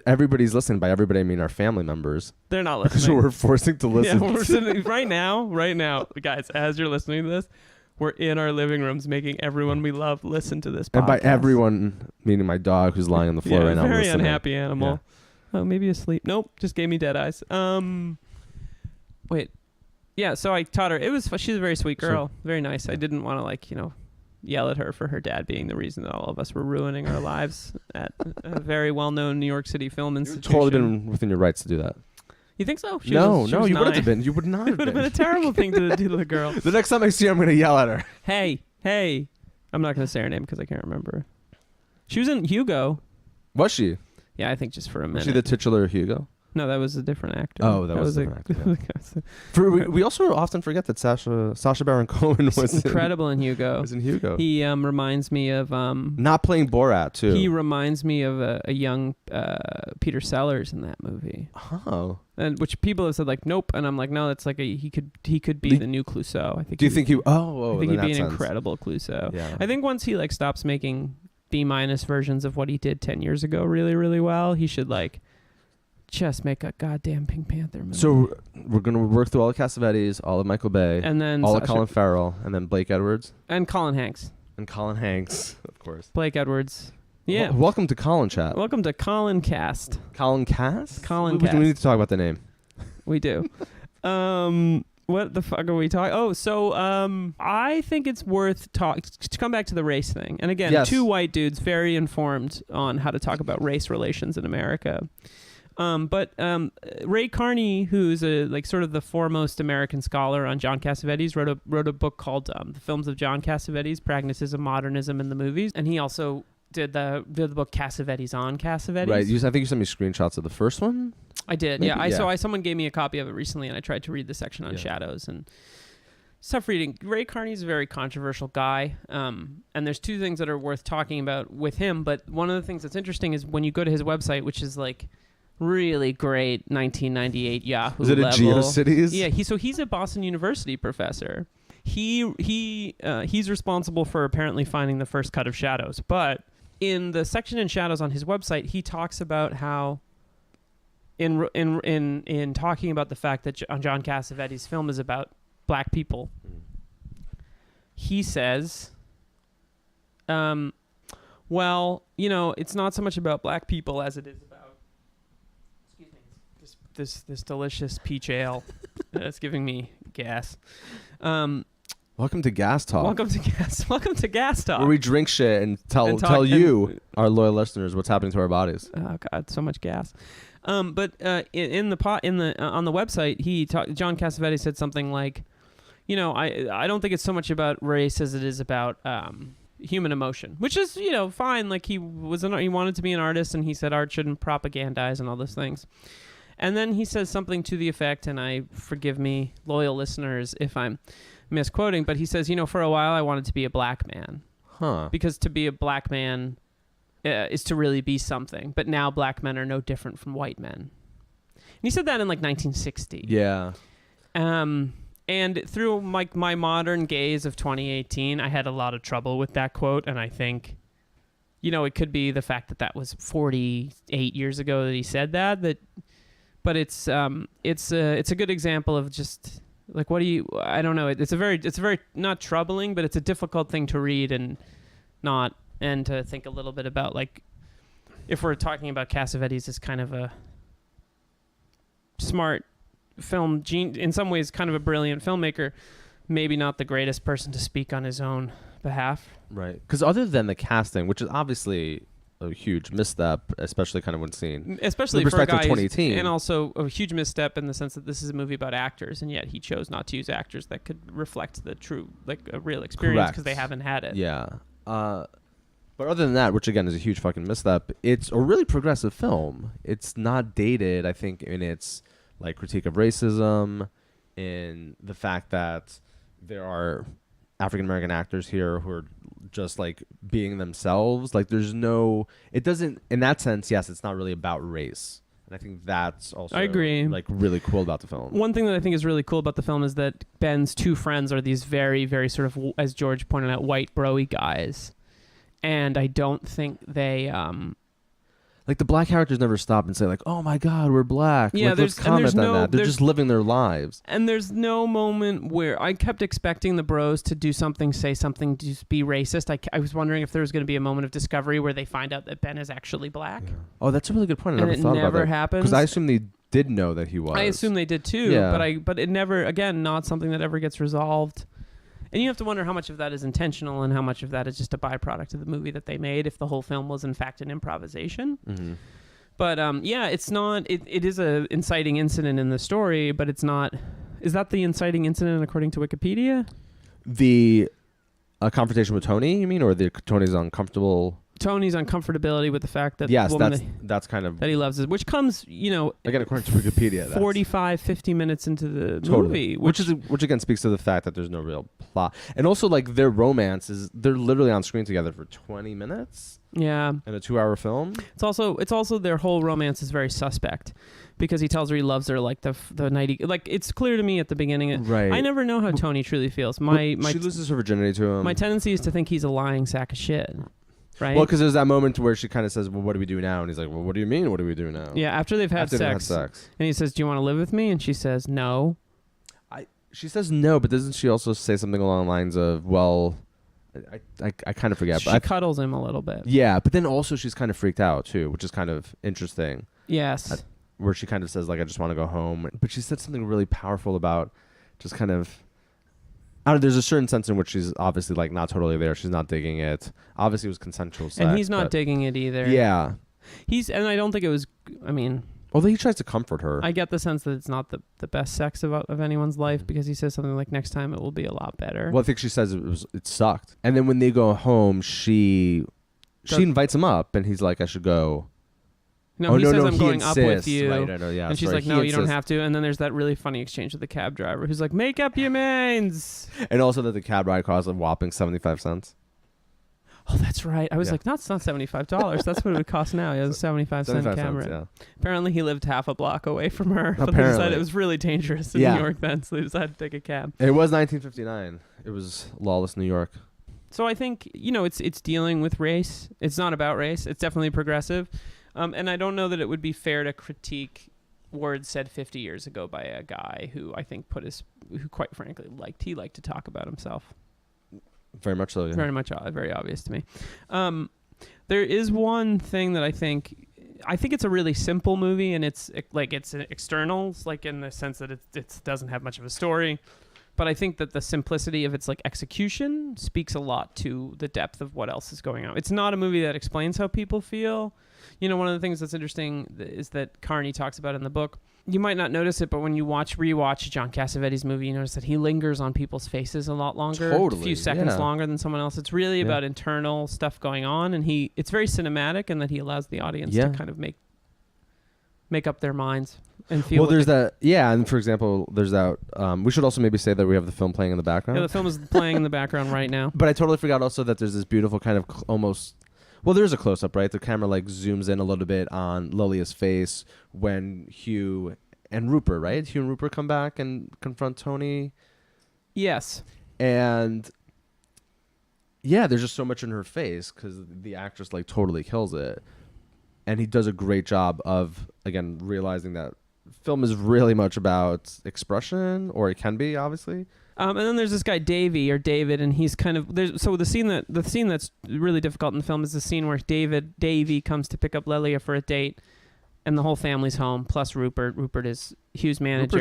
Everybody's listening. By everybody, I mean our family members. They're not Because listening. we're forcing to listen. Yeah, we're sitting right now, guys. As you're listening to this, we're in our living rooms making everyone we love listen to this podcast. And by everyone, meaning my dog who's lying on the floor right now. Very listening. unhappy animal. Oh, maybe asleep. Nope, just gave me dead eyes. Wait. Yeah, so I taught her. She's a very sweet girl. Very nice. I didn't want to yell at her for her dad being the reason that all of us were ruining our lives at a very well-known New York City film institution. You've totally been within your rights to do that. You think so? She No, was you 9. wouldn't have been. You would not have It would have been a been. terrible thing to do to the girl. The next time I see her, I'm going to yell at her. Hey. I'm not going to say her name because I can't remember. She was in Hugo. Was she? Yeah, I think just for a minute. Was she the titular Hugo? No, that was a different actor. Oh, that was a different actor. We also often forget that Sacha Baron Cohen was incredible in Hugo. Was in Hugo. He reminds me of not playing Borat too. He reminds me of a young Peter Sellers in that movie. Oh, and which people have said like nope, and I'm like no, that's like he could be the new Clouseau. I think. Do you think he? I think he'd be an incredible Clouseau. Yeah. I think once he stops making B- versions of what he did 10 years ago really really well, he should just make a goddamn Pink Panther movie. So we're gonna work through all of Cassavetes, all of Michael Bay, and then all of Colin Farrell, and then Blake Edwards and Colin Hanks, of course. Blake Edwards. Yeah. Welcome to Colin Chat. Welcome to Colin Cast. Colin Cast. Colin we Cast. need to talk about the name. We do. What the fuck are we talking? Oh, so I think it's worth to come back to the race thing. And again, Yes. two white dudes very informed on how to talk about race relations in America. But Ray Carney, who's sort of the foremost American scholar on John Cassavetes, wrote a book called The Films of John Cassavetes: Pragmatism, Modernism, and the Movies. And he also did the book Cassavetes on Cassavetes. Right. I think you sent me screenshots of the first one. I did. Maybe, Yeah. yeah. Someone gave me a copy of it recently, and I tried to read the section on shadows and tough reading. Ray Carney's a very controversial guy, and there's two things that are worth talking about with him. But one of the things that's interesting is when you go to his website, which is like really great 1998 Yahoo Is it level. a GeoCities? Yeah. He's a Boston University professor. He's responsible for apparently finding the first cut of Shadows, but in the section in Shadows on his website, he talks about how in talking about the fact that John Cassavetes' film is about black people, he says, well, it's not so much about black people as it is about, excuse me, this delicious peach ale. It's giving me gas. Welcome to Gas Talk. Welcome to Gas Talk. Where we drink shit and tell you, our loyal listeners, what's happening to our bodies. Oh God, so much gas. But on the website, John Cassavetes said something like, I don't think it's so much about race as it is about human emotion, which is fine. Like he wanted to be an artist, and he said art shouldn't propagandize and all those things. And then he says something to the effect, and forgive me, loyal listeners, if I'm misquoting, but he says, for a while I wanted to be a black man. Huh. Because to be a black man is to really be something. But now black men are no different from white men. And he said that in 1960. Yeah. And through my modern gaze of 2018, I had a lot of trouble with that quote. And I think, it could be the fact that was 48 years ago that he said that. But it's a good example of just like, what do you? I don't know. It's a very not troubling, but it's a difficult thing to read and to think a little bit about. Like, if we're talking about Cassavetes as kind of a smart film gene, in some ways kind of a brilliant filmmaker, maybe not the greatest person to speak on his own behalf. Right. Because other than the casting, which is obviously a huge misstep, especially kind of when seen, especially for a guy 2018, and also a huge misstep in the sense that this is a movie about actors, and yet he chose not to use actors that could reflect the true, a real experience, because they haven't had it. Yeah. But other than that, which again is a huge fucking misstep, it's a really progressive film. It's not dated, I think, in its critique of racism, in the fact that there are African American actors here who are just being themselves. There's no, it doesn't, in that sense, yes, it's not really about race. And I think that's also, I agree, really cool about the film. One thing that I think is really cool about the film is that Ben's two friends are these very, very sort of, as George pointed out, white bro-y guys. And I don't think they, the black characters never stop and say oh my God, we're black. Yeah, let's comment on that. They're just living their lives. And there's no moment where I kept expecting the bros to do something, say something, to be racist. I was wondering if there was going to be a moment of discovery where they find out that Ben is actually black. Yeah. Oh, that's a really good point. I and never thought about that. It never happens. Because I assume they did know that he was. I assume they did too. Yeah. But it never, again, not something that ever gets resolved. And you have to wonder how much of that is intentional and how much of that is just a byproduct of the movie that they made, if the whole film was in fact an improvisation. Mm-hmm. But it's not. It is a inciting incident in the story, but it's not. Is that the inciting incident according to Wikipedia? The confrontation with Tony, you mean, or Tony's Tony's uncomfortability with the fact that yes, the woman that's kind of that he loves, which comes, again according to Wikipedia, 50 minutes into the movie, which again speaks to the fact that there's no real plot, and also their romance they're literally on screen together for 20 minutes. Yeah, in a 2-hour film. It's also their whole romance is very suspect, because he tells her he loves her the night he, it's clear to me at the beginning. Right. I never know how Tony truly feels. She loses her virginity to him. My tendency is to think he's a lying sack of shit. Right. Well, because there's that moment where she kind of says, "Well, what do we do now?" And he's like, "Well, what do you mean? What do we do now?" Yeah, after they've had sex. And he says, "Do you want to live with me?" And she says, "No." She says no, but doesn't she also say something along the lines of, "Well," I kind of forget. She cuddles him a little bit. Yeah, but then also she's kind of freaked out too, which is kind of interesting. Yes. Where she kind of says I just want to go home, but she said something really powerful about just kind of. I don't know, there's a certain sense in which she's obviously like not totally there. She's not digging it. Obviously, it was consensual sex. And he's not digging it either. Yeah. And I don't think it was. I mean, although he tries to comfort her. I get the sense that it's not the best sex of anyone's life because he says something like, "Next time it will be a lot better." Well, I think she says it sucked. And then when they go home, she invites him up, and he's like, "I should go." No, he says, "I'm going up with you." Right, yeah, and she's like, "No, you don't have to." And then there's that really funny exchange with the cab driver who's like, "Make up your minds." And also that the cab ride costs a whopping 75 cents. Oh, that's right. I was like, "That's not $75. That's what it would cost now." Yeah, it was 75-cent cab ride. Yeah. Apparently, he lived half a block away from her. But they Apparently. decided it was really dangerous in New York then, so they decided to take a cab. It was 1959. It was lawless New York. So I think, it's dealing with race. It's not about race. It's definitely progressive. And I don't know that it would be fair to critique words said 50 years ago by a guy who I think who quite frankly liked to talk about himself. Very much so, yeah. Very obvious to me. There is one thing that I think it's a really simple movie, and it's an externals, like in the sense that it doesn't have much of a story. But I think that the simplicity of its execution speaks a lot to the depth of what else is going on. It's not a movie that explains how people feel. One of the things that's interesting is that Carney talks about in the book. You might not notice it, but when you rewatch John Cassavetes' movie, you notice that he lingers on people's faces a lot longer, a few seconds longer than someone else. It's really about internal stuff going on, and it's very cinematic in that he allows the audience to kind of make up their minds and feel. Well, there's that, and for example, there's that. We should also maybe say that we have the film playing in the background. Yeah, the film is playing in the background right now. But I totally forgot also that there's this beautiful kind of almost. Well, there's a close-up, right? The camera zooms in a little bit on Lilia's face when Hugh and Rupert, right? Hugh and Rupert come back and confront Tony. Yes. And there's just so much in her face because the actress totally kills it. And he does a great job of, again, realizing that film is really much about expression, or it can be, obviously. And then there's this guy David, and he's kind of the scene that's really difficult in the film is the scene where Davy comes to pick up Lelia for a date, and the whole family's home plus Rupert. Rupert is Hugh's manager.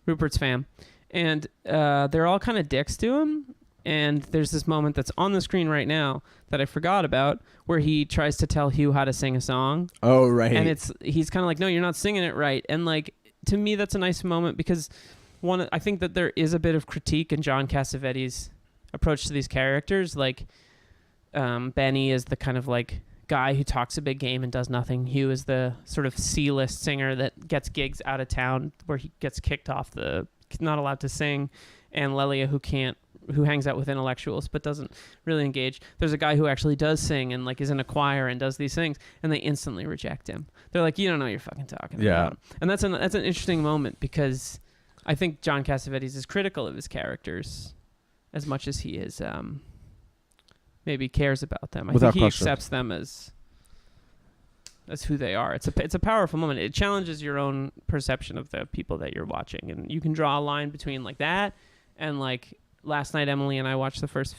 Rupert's fam, and they're all kind of dicks to him. And there's this moment that's on the screen right now that I forgot about, where he tries to tell Hugh how to sing a song. Oh, right. And he's kind of like, "No, you're not singing it right." And to me, that's a nice moment because. I think that there is a bit of critique in John Cassavetes' approach to these characters. Benny is the kind of guy who talks a big game and does nothing. Hugh is the sort of C-list singer that gets gigs out of town where he gets kicked off not allowed to sing. And Lelia who hangs out with intellectuals but doesn't really engage. There's a guy who actually does sing and is in a choir and does these things, and they instantly reject him. They're like, "You don't know what you're fucking talking about." And that's an interesting moment because I think John Cassavetes is critical of his characters as much as he is maybe cares about them. I think he accepts them as who they are. It's a powerful moment. It challenges your own perception of the people that you're watching, and you can draw a line between that and last night Emily and I watched the first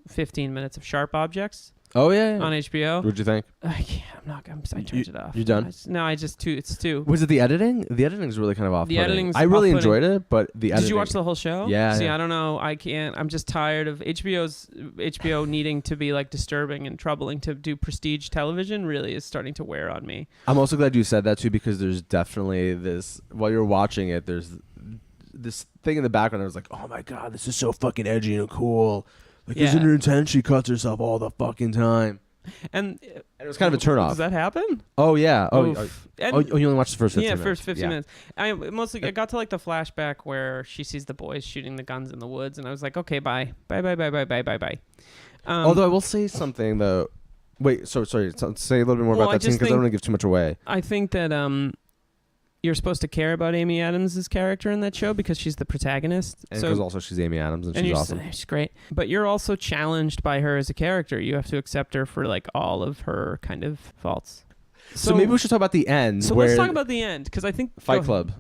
15 minutes of Sharp Objects. Oh yeah. On HBO. What'd you think? I turned it off. You done? It's too. Was it the editing? The editing is really kind of off. The editing's I really enjoyed it, but the editing. Did you watch the whole show? Yeah. See, I don't know. I can't. I'm just tired of HBO needing to be disturbing and troubling to do prestige television. Really is starting to wear on me. I'm also glad you said that too, because there's definitely this. While you're watching it, there's this thing in the background. I was like, "Oh my god, this is so fucking edgy and cool." Isn't it intense? She cuts herself all the fucking time. And it was kind of a turnoff. Does that happen? Oh, yeah. You only watched the first 15 minutes. Yeah, first 15 minutes. I got to the flashback where she sees the boys shooting the guns in the woods, and I was like, okay, bye. Bye. Although I will say something, though. Wait, sorry. Say a little bit more about that scene, because I don't want to give too much away. I think that you're supposed to care about Amy Adams' character in that show because she's the protagonist. And because also she's Amy Adams and she's awesome. She's great. But you're also challenged by her as a character. You have to accept her for all of her kind of faults. So maybe we should talk about the end. So let's talk about the end, because I think... Fight Club.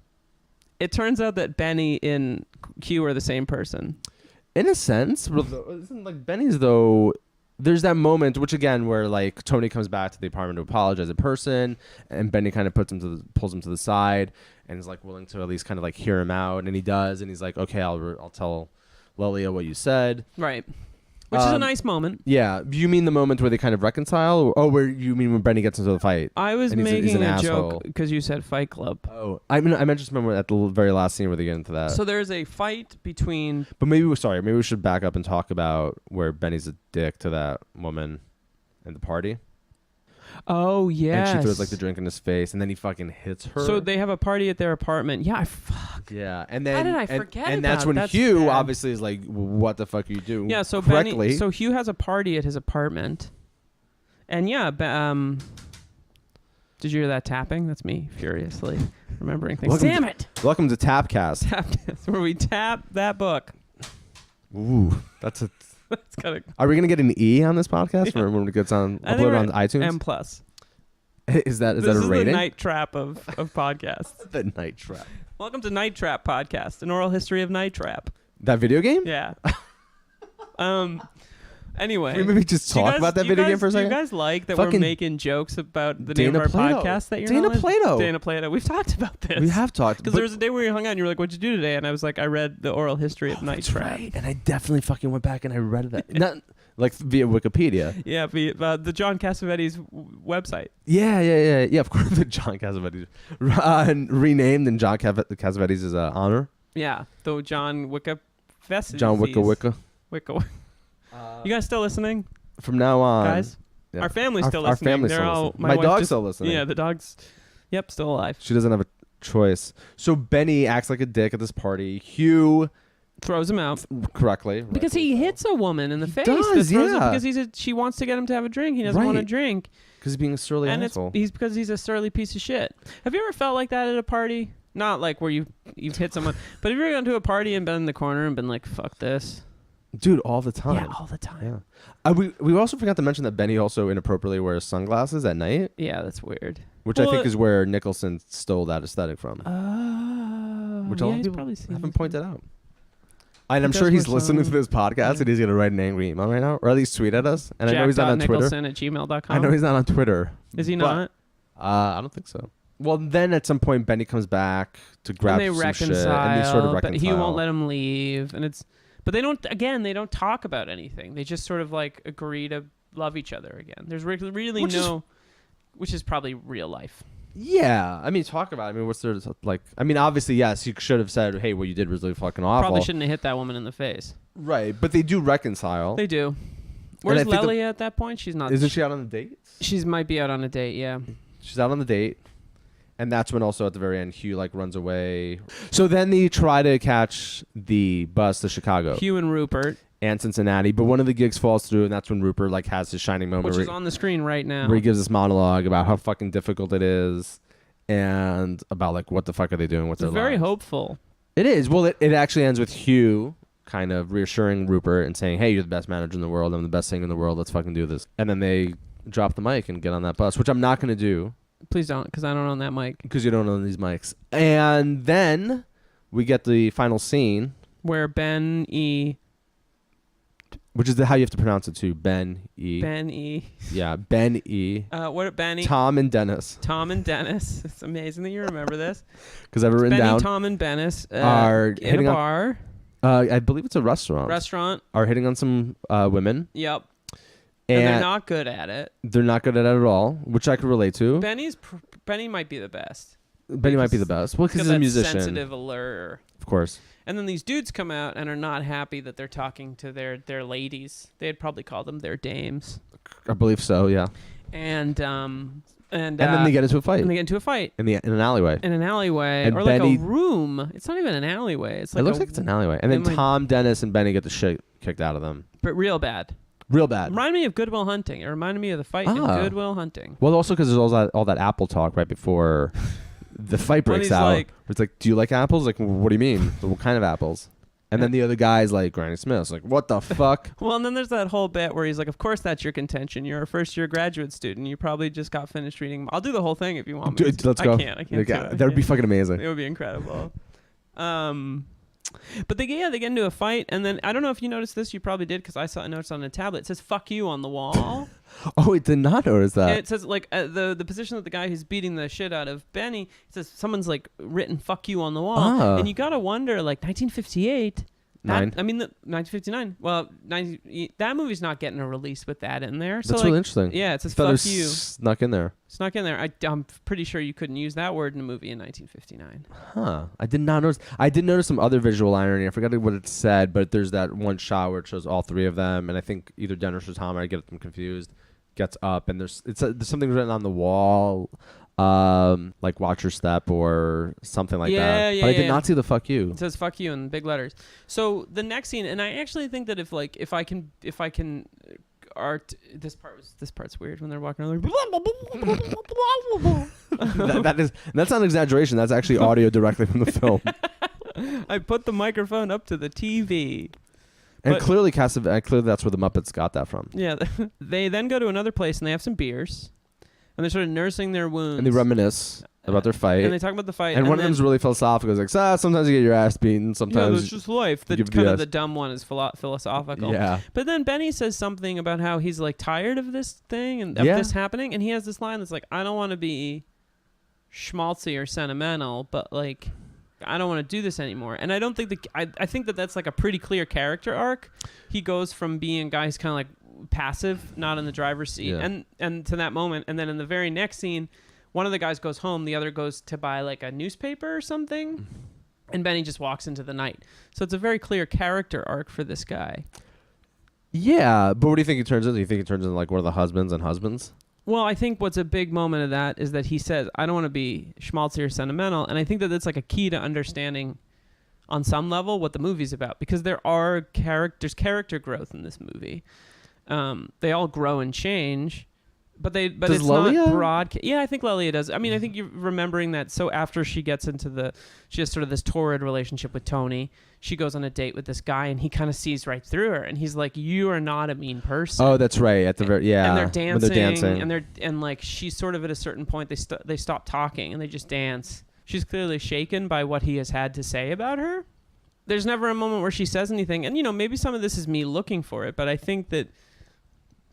It turns out that Benny and Q are the same person. In a sense. Isn't Benny's, though... there's that moment, which again, where like Tony comes back to the apartment to apologize in person, and Benny kind of pulls him to the side, and is like willing to at least kind of like hear him out, and he does, and he's like, okay, I'll tell Lelia what you said. Right. Which is a nice moment. Yeah. You mean the moment where they kind of reconcile? Or where you mean when Benny gets into the fight? I was making a joke because you said Fight Club. Oh, I meant just remember at the very last scene where they get into that. So there's a fight between... But maybe we should back up and talk about where Benny's a dick to that woman in the party. Oh, yes. And she throws like the drink in his face, and then he fucking hits her. So they have a party at their apartment. Yeah, fuck. Yeah, and then how did I forget? And that's when Hugh obviously is like, "What the fuck are you doing?" Yeah, so correctly. So Hugh has a party at his apartment, and yeah, did you hear that tapping? That's me furiously remembering things. Damn it! Welcome to Tapcast. Tapcast, where we tap that book. Ooh, that's a. That's kind of. Are we gonna get an E on this podcast when it gets on uploaded on iTunes? M plus. Is that a rating? This is the Night Trap of podcasts. The Night Trap. Welcome to Night Trap Podcast, an oral history of Night Trap. That video game? Yeah. Anyway. Can we maybe just talk about that video game for a second? Do you guys like that we're making jokes about the name of our podcast that you're Dana Plato. Dana Plato. We've talked about this. We have talked. Because there was a day where we hung out and you were like, what'd you do today? And I was like, I read the oral history of Night Trap. Right. And I definitely fucking went back and I read that. Not like via Wikipedia. Yeah, the John Cassavetes website. Yeah. Of course, the John Cassavetes. Renamed in John Cassavetes' honor. Yeah, though John Wicca. John Wicca. You guys still listening? From now on, guys. Yeah. Our family's still listening. Our family's still listening. My dog's still listening. Yeah, the dog's. Yep, still alive. She doesn't have a choice. So Benny acts like a dick at this party. Hugh throws him out correctly because he hits a woman in the face. Does, yeah. Because she wants to get him to have a drink. He doesn't want to drink because he's being a surly asshole. Because he's a surly piece of shit. Have you ever felt like that at a party? Not like where you've hit someone, but have you ever gone to a party and been in the corner and been like, "Fuck this." Dude, all the time. Yeah, all the time. Yeah. We also forgot to mention that Benny also inappropriately wears sunglasses at night. Yeah, that's weird. Which I think is where Nicholson stole that aesthetic from. Which a lot of people haven't pointed out. And I'm sure he's listening to this podcast and he's going to write an angry email right now, or at least tweet at us. And I know he's not on Twitter. Jack.nicholson@gmail.com. I know he's not on Twitter. Is he not? I don't think so. Well, then at some point, Benny comes back to grab some shit, and they sort of reconcile. But he won't let him leave, and it's. But they don't talk about anything. They just sort of like agree to love each other again. There's really which is probably real life. Yeah, I mean, talk about it. I mean, what's there like? I mean, obviously, yes, you should have said, "Hey, what you did was really fucking awful." Probably shouldn't have hit that woman in the face. Right, but they do reconcile. They do. Where's Lelia at that point? She's not. Isn't she out on a date? She might be out on a date. Yeah. She's out on the date. And that's when also at the very end, Hugh like runs away. So then they try to catch the bus to Chicago. Hugh and Rupert. And Cincinnati. But one of the gigs falls through, and that's when Rupert like has his shining moment. Which is on the screen right now. Where he gives this monologue about how fucking difficult it is. And about like what the fuck are they doing with their lives. It's very hopeful. It is. Well, it actually ends with Hugh kind of reassuring Rupert and saying, hey, you're the best manager in the world. I'm the best singer in the world. Let's fucking do this. And then they drop the mic and get on that bus, which I'm not going to do. Please don't, because I don't own that mic. Because you don't own these mics. And then we get the final scene. Where Ben E. Which is how you have to pronounce it too. Ben E. Ben E. Yeah, Ben E. What Benny? Tom and Dennis. Tom and Dennis. It's amazing that you remember this. Because I've written Benny, down. Tom, and Dennis are in hitting a bar. I believe it's a restaurant. Are hitting on some women. Yep. And they're not good at it. They're not good at it at all, which I could relate to. Benny might be the best. Benny might be the best. Well, because he's a musician. Sensitive allure. Of course. And then these dudes come out and are not happy that they're talking to their ladies. They'd probably call them their dames. I believe so, yeah. And then they get into a fight. And they get into a fight. In an alleyway. In an alleyway. And or Benny, like a room. It's not even an alleyway. It looks like it's an alleyway. And then Tom, Dennis, and Benny get the shit kicked out of them. But real bad. Real bad. Reminded me of Good Will Hunting. It reminded me of the fight in Good Will Hunting. Well, also because there's all that apple talk right before the fight breaks out. It's like, do you like apples? Like, what do you mean? What kind of apples? And then the other guy's like, Granny Smith's like, what the fuck? Well, and then there's that whole bit where he's like, of course that's your contention. You're a first-year graduate student. You probably just got finished reading. I'll do the whole thing if you want me. Let's go. I can't. That would be fucking amazing. It would be incredible. But they get into a fight, and then I don't know if you noticed this. You probably did because I noticed on the tablet. It says "fuck you" on the wall. Oh, I did not notice that. And it says like the position of the guy who's beating the shit out of Benny. It says someone's like written "fuck you" on the wall, and you gotta wonder, like 1958. Nine. I mean, 1959. Well, that movie's not getting a release with that in there. So That's really interesting. Yeah, it says "fuck you." Snuck in there. Snuck in there. I'm pretty sure you couldn't use that word in a movie in 1959. Huh. I did not notice. I did notice some other visual irony. I forgot what it said, but there's that one shot where it shows all three of them, and I think either Dennis or Tom, I get them confused, gets up, and there's something written on the wall, like "watch your step" or something like that. Yeah, but I did not see the "fuck you." It says "fuck you" in big letters. So the next scene, and I actually think that if I can art this part's weird when they're walking around like that's not an exaggeration. That's actually audio directly from the film. I put the microphone up to the TV. And clearly that's where the Muppets got that from. Yeah. They then go to another place and they have some beers. And they're sort of nursing their wounds. And they reminisce about their fight. And they talk about the fight. And one of them's really philosophical. It's like, sometimes you get your ass beaten. Sometimes that's just life. The dumb one is philosophical. Yeah. But then Benny says something about how he's like tired of this thing and of this happening. And he has this line that's like, I don't want to be schmaltzy or sentimental, but like, I don't want to do this anymore. And I don't think I think that that's like a pretty clear character arc. He goes from being a guy who's kind of like passive, not in the driver's seat, and to that moment, and then in the very next scene, one of the guys goes home, the other goes to buy like a newspaper or something, and Benny just walks into the night. So it's a very clear character arc for this guy. Yeah, but what do you think he turns into? You think he turns into like one of the husbands? Well, I think what's a big moment of that is that he says, I don't want to be schmaltzy or sentimental, and I think that that's like a key to understanding on some level what the movie's about, because there's character growth in this movie. They all grow and change, but it's Lelia? Not broad. Yeah, I think Lelia does. I mean, I think you're remembering that. So after she gets she has sort of this torrid relationship with Tony. She goes on a date with this guy, and he kind of sees right through her, and he's like, "You are not a mean person." Oh, that's right. At the very and they're dancing, and like she's sort of at a certain point they stop talking and they just dance. She's clearly shaken by what he has had to say about her. There's never a moment where she says anything, and maybe some of this is me looking for it, but I think that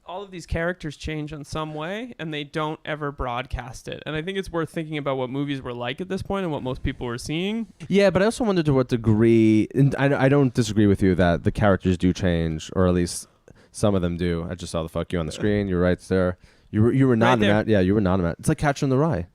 all of these characters change in some way, and they don't ever broadcast it. And I think it's worth thinking about what movies were like at this point and what most people were seeing. Yeah, but I also wonder to what degree, and I don't disagree with you that the characters do change, or at least some of them do. I just saw the "fuck you" on the screen. You're right there. You were not right in that. Yeah, you were not in that. It's like Catcher in the Rye.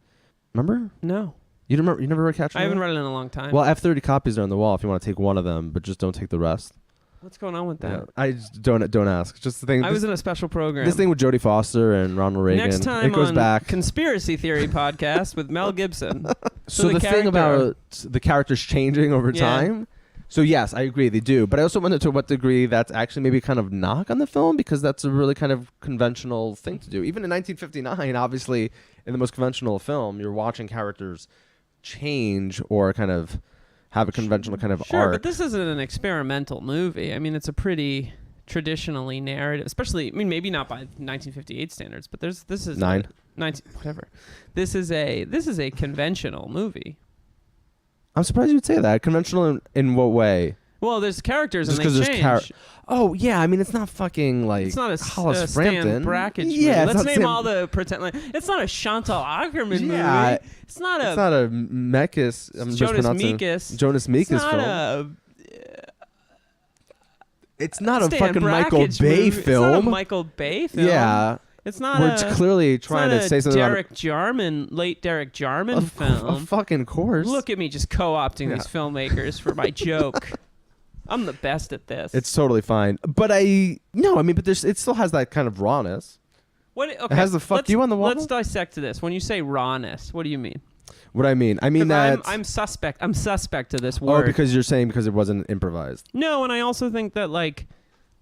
Remember? No. You remember? You never read Catcher in the Rye? I haven't read it in a long time. Well, I have 30 copies there on the wall if you want to take one of them, but just don't take the rest. What's going on with that? Yeah, I just don't ask. Just the thing. I was in a special program. This thing with Jodie Foster and Ronald Reagan. Next time it goes on back. Conspiracy Theory podcast with Mel Gibson. So the thing about the characters changing over time. So yes, I agree they do, but I also wonder to what degree that's actually maybe kind of knock on the film, because that's a really kind of conventional thing to do. Even in 1959, obviously, in the most conventional film, you're watching characters change or kind of have a conventional kind of sure, arc. but this isn't an experimental movie. I mean, it's a pretty traditionally narrative, especially, I mean, maybe not by 1958 standards, but this is 19 whatever. This is a conventional movie. I'm surprised you'd say that. Conventional in what way? Well, there's characters just and they change. Oh yeah, I mean it's not fucking like it's not a Hollis Stan Frampton. Brakhage movie. Yeah, let's name all the pretend. Like, it's not a Chantal Ackerman movie. It's not a Mekas. Jonas Mekas. Jonas Mekas film. It's not a fucking Michael Bay film. It's not a Michael Bay film. Yeah. It's not Where it's clearly trying to say something late Derek Jarman film. Of fucking course. Look at me just co-opting these filmmakers for my joke. I'm the best at this. It's totally fine. But but it still has that kind of rawness. Okay, it has the "fuck you" on the wall. Let's dissect this. When you say rawness, what do you mean? What I mean that I'm suspect to this word. Oh, because you're saying because it wasn't improvised. No, and I also think that like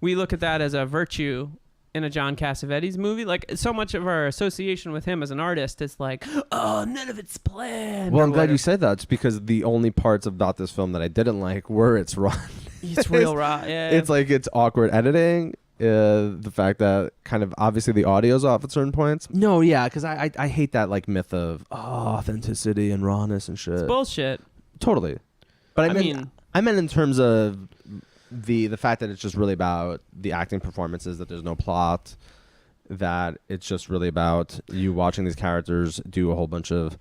we look at that as a virtue in a John Cassavetes movie. Like so much of our association with him as an artist is like, oh, none of it's planned. Well, I'm glad you said that. It's because the only parts about this film that I didn't like were its raw. It's real raw. Yeah. It's like it's awkward editing. The fact that kind of obviously the audio's off at certain points. No, yeah, because I hate that like myth of authenticity and rawness and shit. It's bullshit. Totally. But I mean I meant in terms of the fact that it's just really about the acting performances, that there's no plot, that it's just really about you watching these characters do a whole bunch of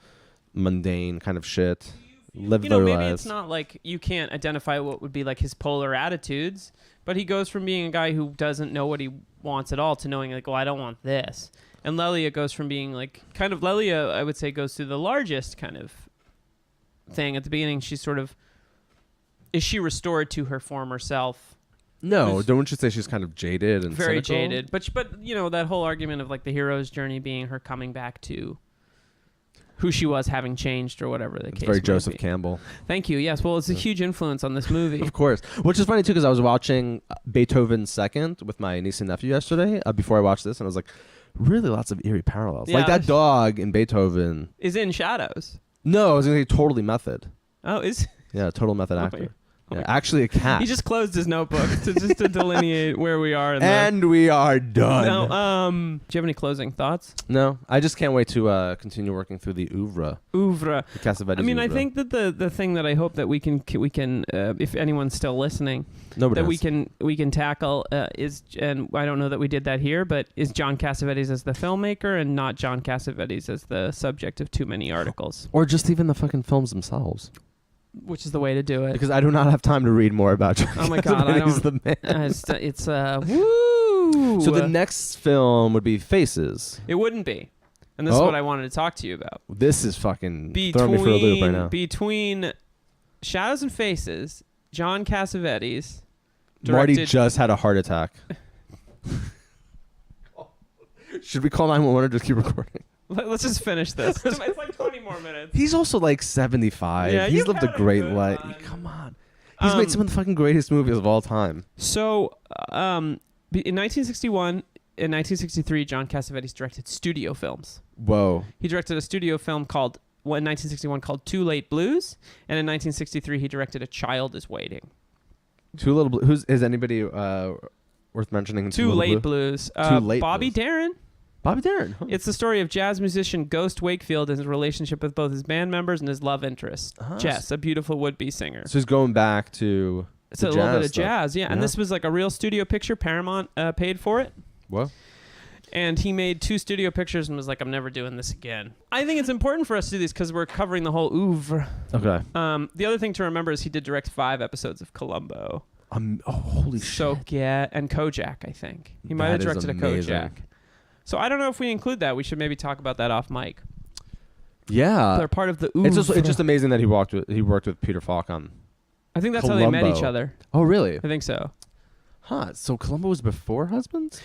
mundane kind of shit, live their maybe lives. It's not like you can't identify what would be like his polar attitudes, but he goes from being a guy who doesn't know what he wants at all to knowing like, well, I don't want this. And Lelia goes from being like, kind of Lelia, I would say, goes through the largest kind of thing. At the beginning, she's sort of, is she restored to her former self? No, don't you say she's kind of jaded and very cynical? jaded. But you know, that whole argument of like the hero's journey being her coming back to who she was, having changed or whatever the It's case very may Joseph be. Campbell. Thank you. Yes. Well, it's a huge influence on this movie. Of course. Which is funny, too, because I was watching Beethoven's Second with my niece and nephew yesterday before I watched this, and I was like, really lots of eerie parallels. Yeah. Like that dog in Beethoven. Is in Shadows. No, I was going to say totally method. Oh, is Yeah, total method Oh, actor. yeah. Yeah, actually a cat. he just closed his notebook to delineate where we are. In And we are done. No, do you have any closing thoughts? No, I just can't wait to continue working through the oeuvre. Oeuvre. The Cassavetes I mean, I oeuvre. think that the thing that I hope that we can if anyone's still listening, Nobody that has. we can tackle is, and I don't know that we did that here, but is John Cassavetes as the filmmaker and not John Cassavetes as the subject of too many articles, Or just even the fucking films themselves. which is the way to do it. Because I do not have time to read more about John Oh my God, I Cassavetes, don't- the man. it's woo. So the next film would be Faces. It wouldn't be, and this is Oh. what I wanted to talk to you about. This is fucking throwing me for a loop right now. Between Shadows and Faces, John Cassavetes Marty directed. just had a heart attack. Should we call 911 or just keep recording? Let's just finish this. It's like 20 more minutes. He's also like 75. Yeah, He's you've lived a had a great good life. run. Come on. He's made some of the fucking greatest movies of all time. So, in 1961 and 1963, John Cassavetes directed studio films. Whoa. He directed a studio film called, in 1961, called Too Late Blues, and in 1963, he directed A Child Is Waiting. Too Little Blue. Is anybody worth mentioning? in Too Little Late Blue? Blues. Too Late Bobby Blues. Darin. Bobby Darin. Huh. It's the story of jazz musician Ghost Wakefield and his relationship with both his band members and his love interest, Jess, a beautiful would-be singer. So he's going back to It's the a little bit of stuff. jazz, yeah. And Yeah. this was like a real studio picture. Paramount paid for it. What? And he made 2 studio pictures and was like, I'm never doing this again. I think it's important for us to do these because we're covering the whole oeuvre. Okay. The other thing to remember is he did direct 5 episodes of Columbo. Holy So shit. yeah, and Kojak, I think. He might have That is directed a amazing. Kojak. So I don't know if we include that. We should maybe talk about that off mic. Yeah. They're part of the oeuvre. It's just amazing that he worked with Peter Falk on. I think that's how they met Columbo. each other. Oh, really? I think so. Huh. So Columbo was before Husbands?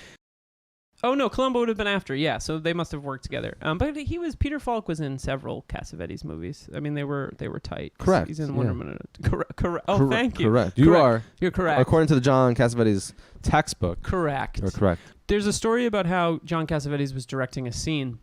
Oh no, Columbo would have been after. Yeah, so they must have worked together. But Peter Falk was in several Cassavetes movies. I mean, they were tight. Correct, He's in yeah. Wonder Woman. Correct. Oh, thank you. Correct. You Correct. are. You're correct. According to the John Cassavetes textbook. Correct. You're correct. There's a story about how John Cassavetes was directing a scene,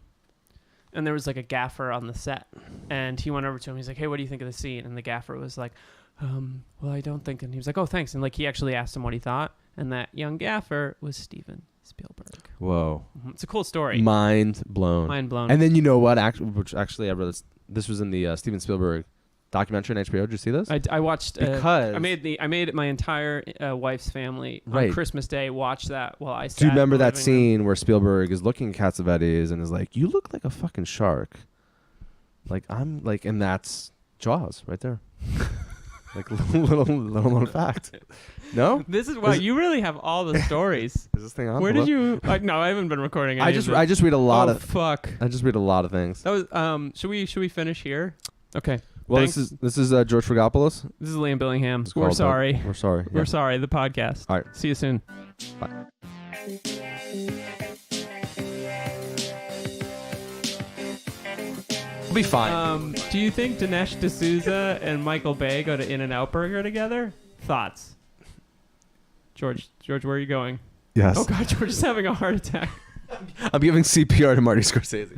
and there was like a gaffer on the set, and he went over to him. He's like, "Hey, what do you think of the scene?" And the gaffer was like, "Well, I don't think." And he was like, "Oh, thanks." And like he actually asked him what he thought, and that young gaffer was Steven Spielberg. Whoa. It's a cool story. Mind blown. Mind blown. And then you know what? Actually, I read this was in the Steven Spielberg documentary on HBO. Did you see this? I watched Because I made my entire wife's family on Right. Christmas Day watch that while I sat Do you remember in the that living room. scene where Spielberg is looking at Cassavetes and is like, "You look like a fucking shark." And that's Jaws right there. Like little known fact. No? This is wow. Is- You really have all the stories. Is this thing on? Where Hello? did you? No, I haven't been recording. I any of just read a lot oh, of fuck. I just read a lot of things. That was Should we finish here? Okay. Well, Thanks. this is George Frigopoulos. This is Liam Billingham. It's We're called, sorry. We're sorry. We're Yeah. sorry. The podcast. All right. See you soon. We'll be fine. Do you think Dinesh D'Souza and Michael Bay go to In-N-Out Burger together? Thoughts? George, where are you going? Yes. Oh God, George is having a heart attack. I'm giving CPR to Marty Scorsese.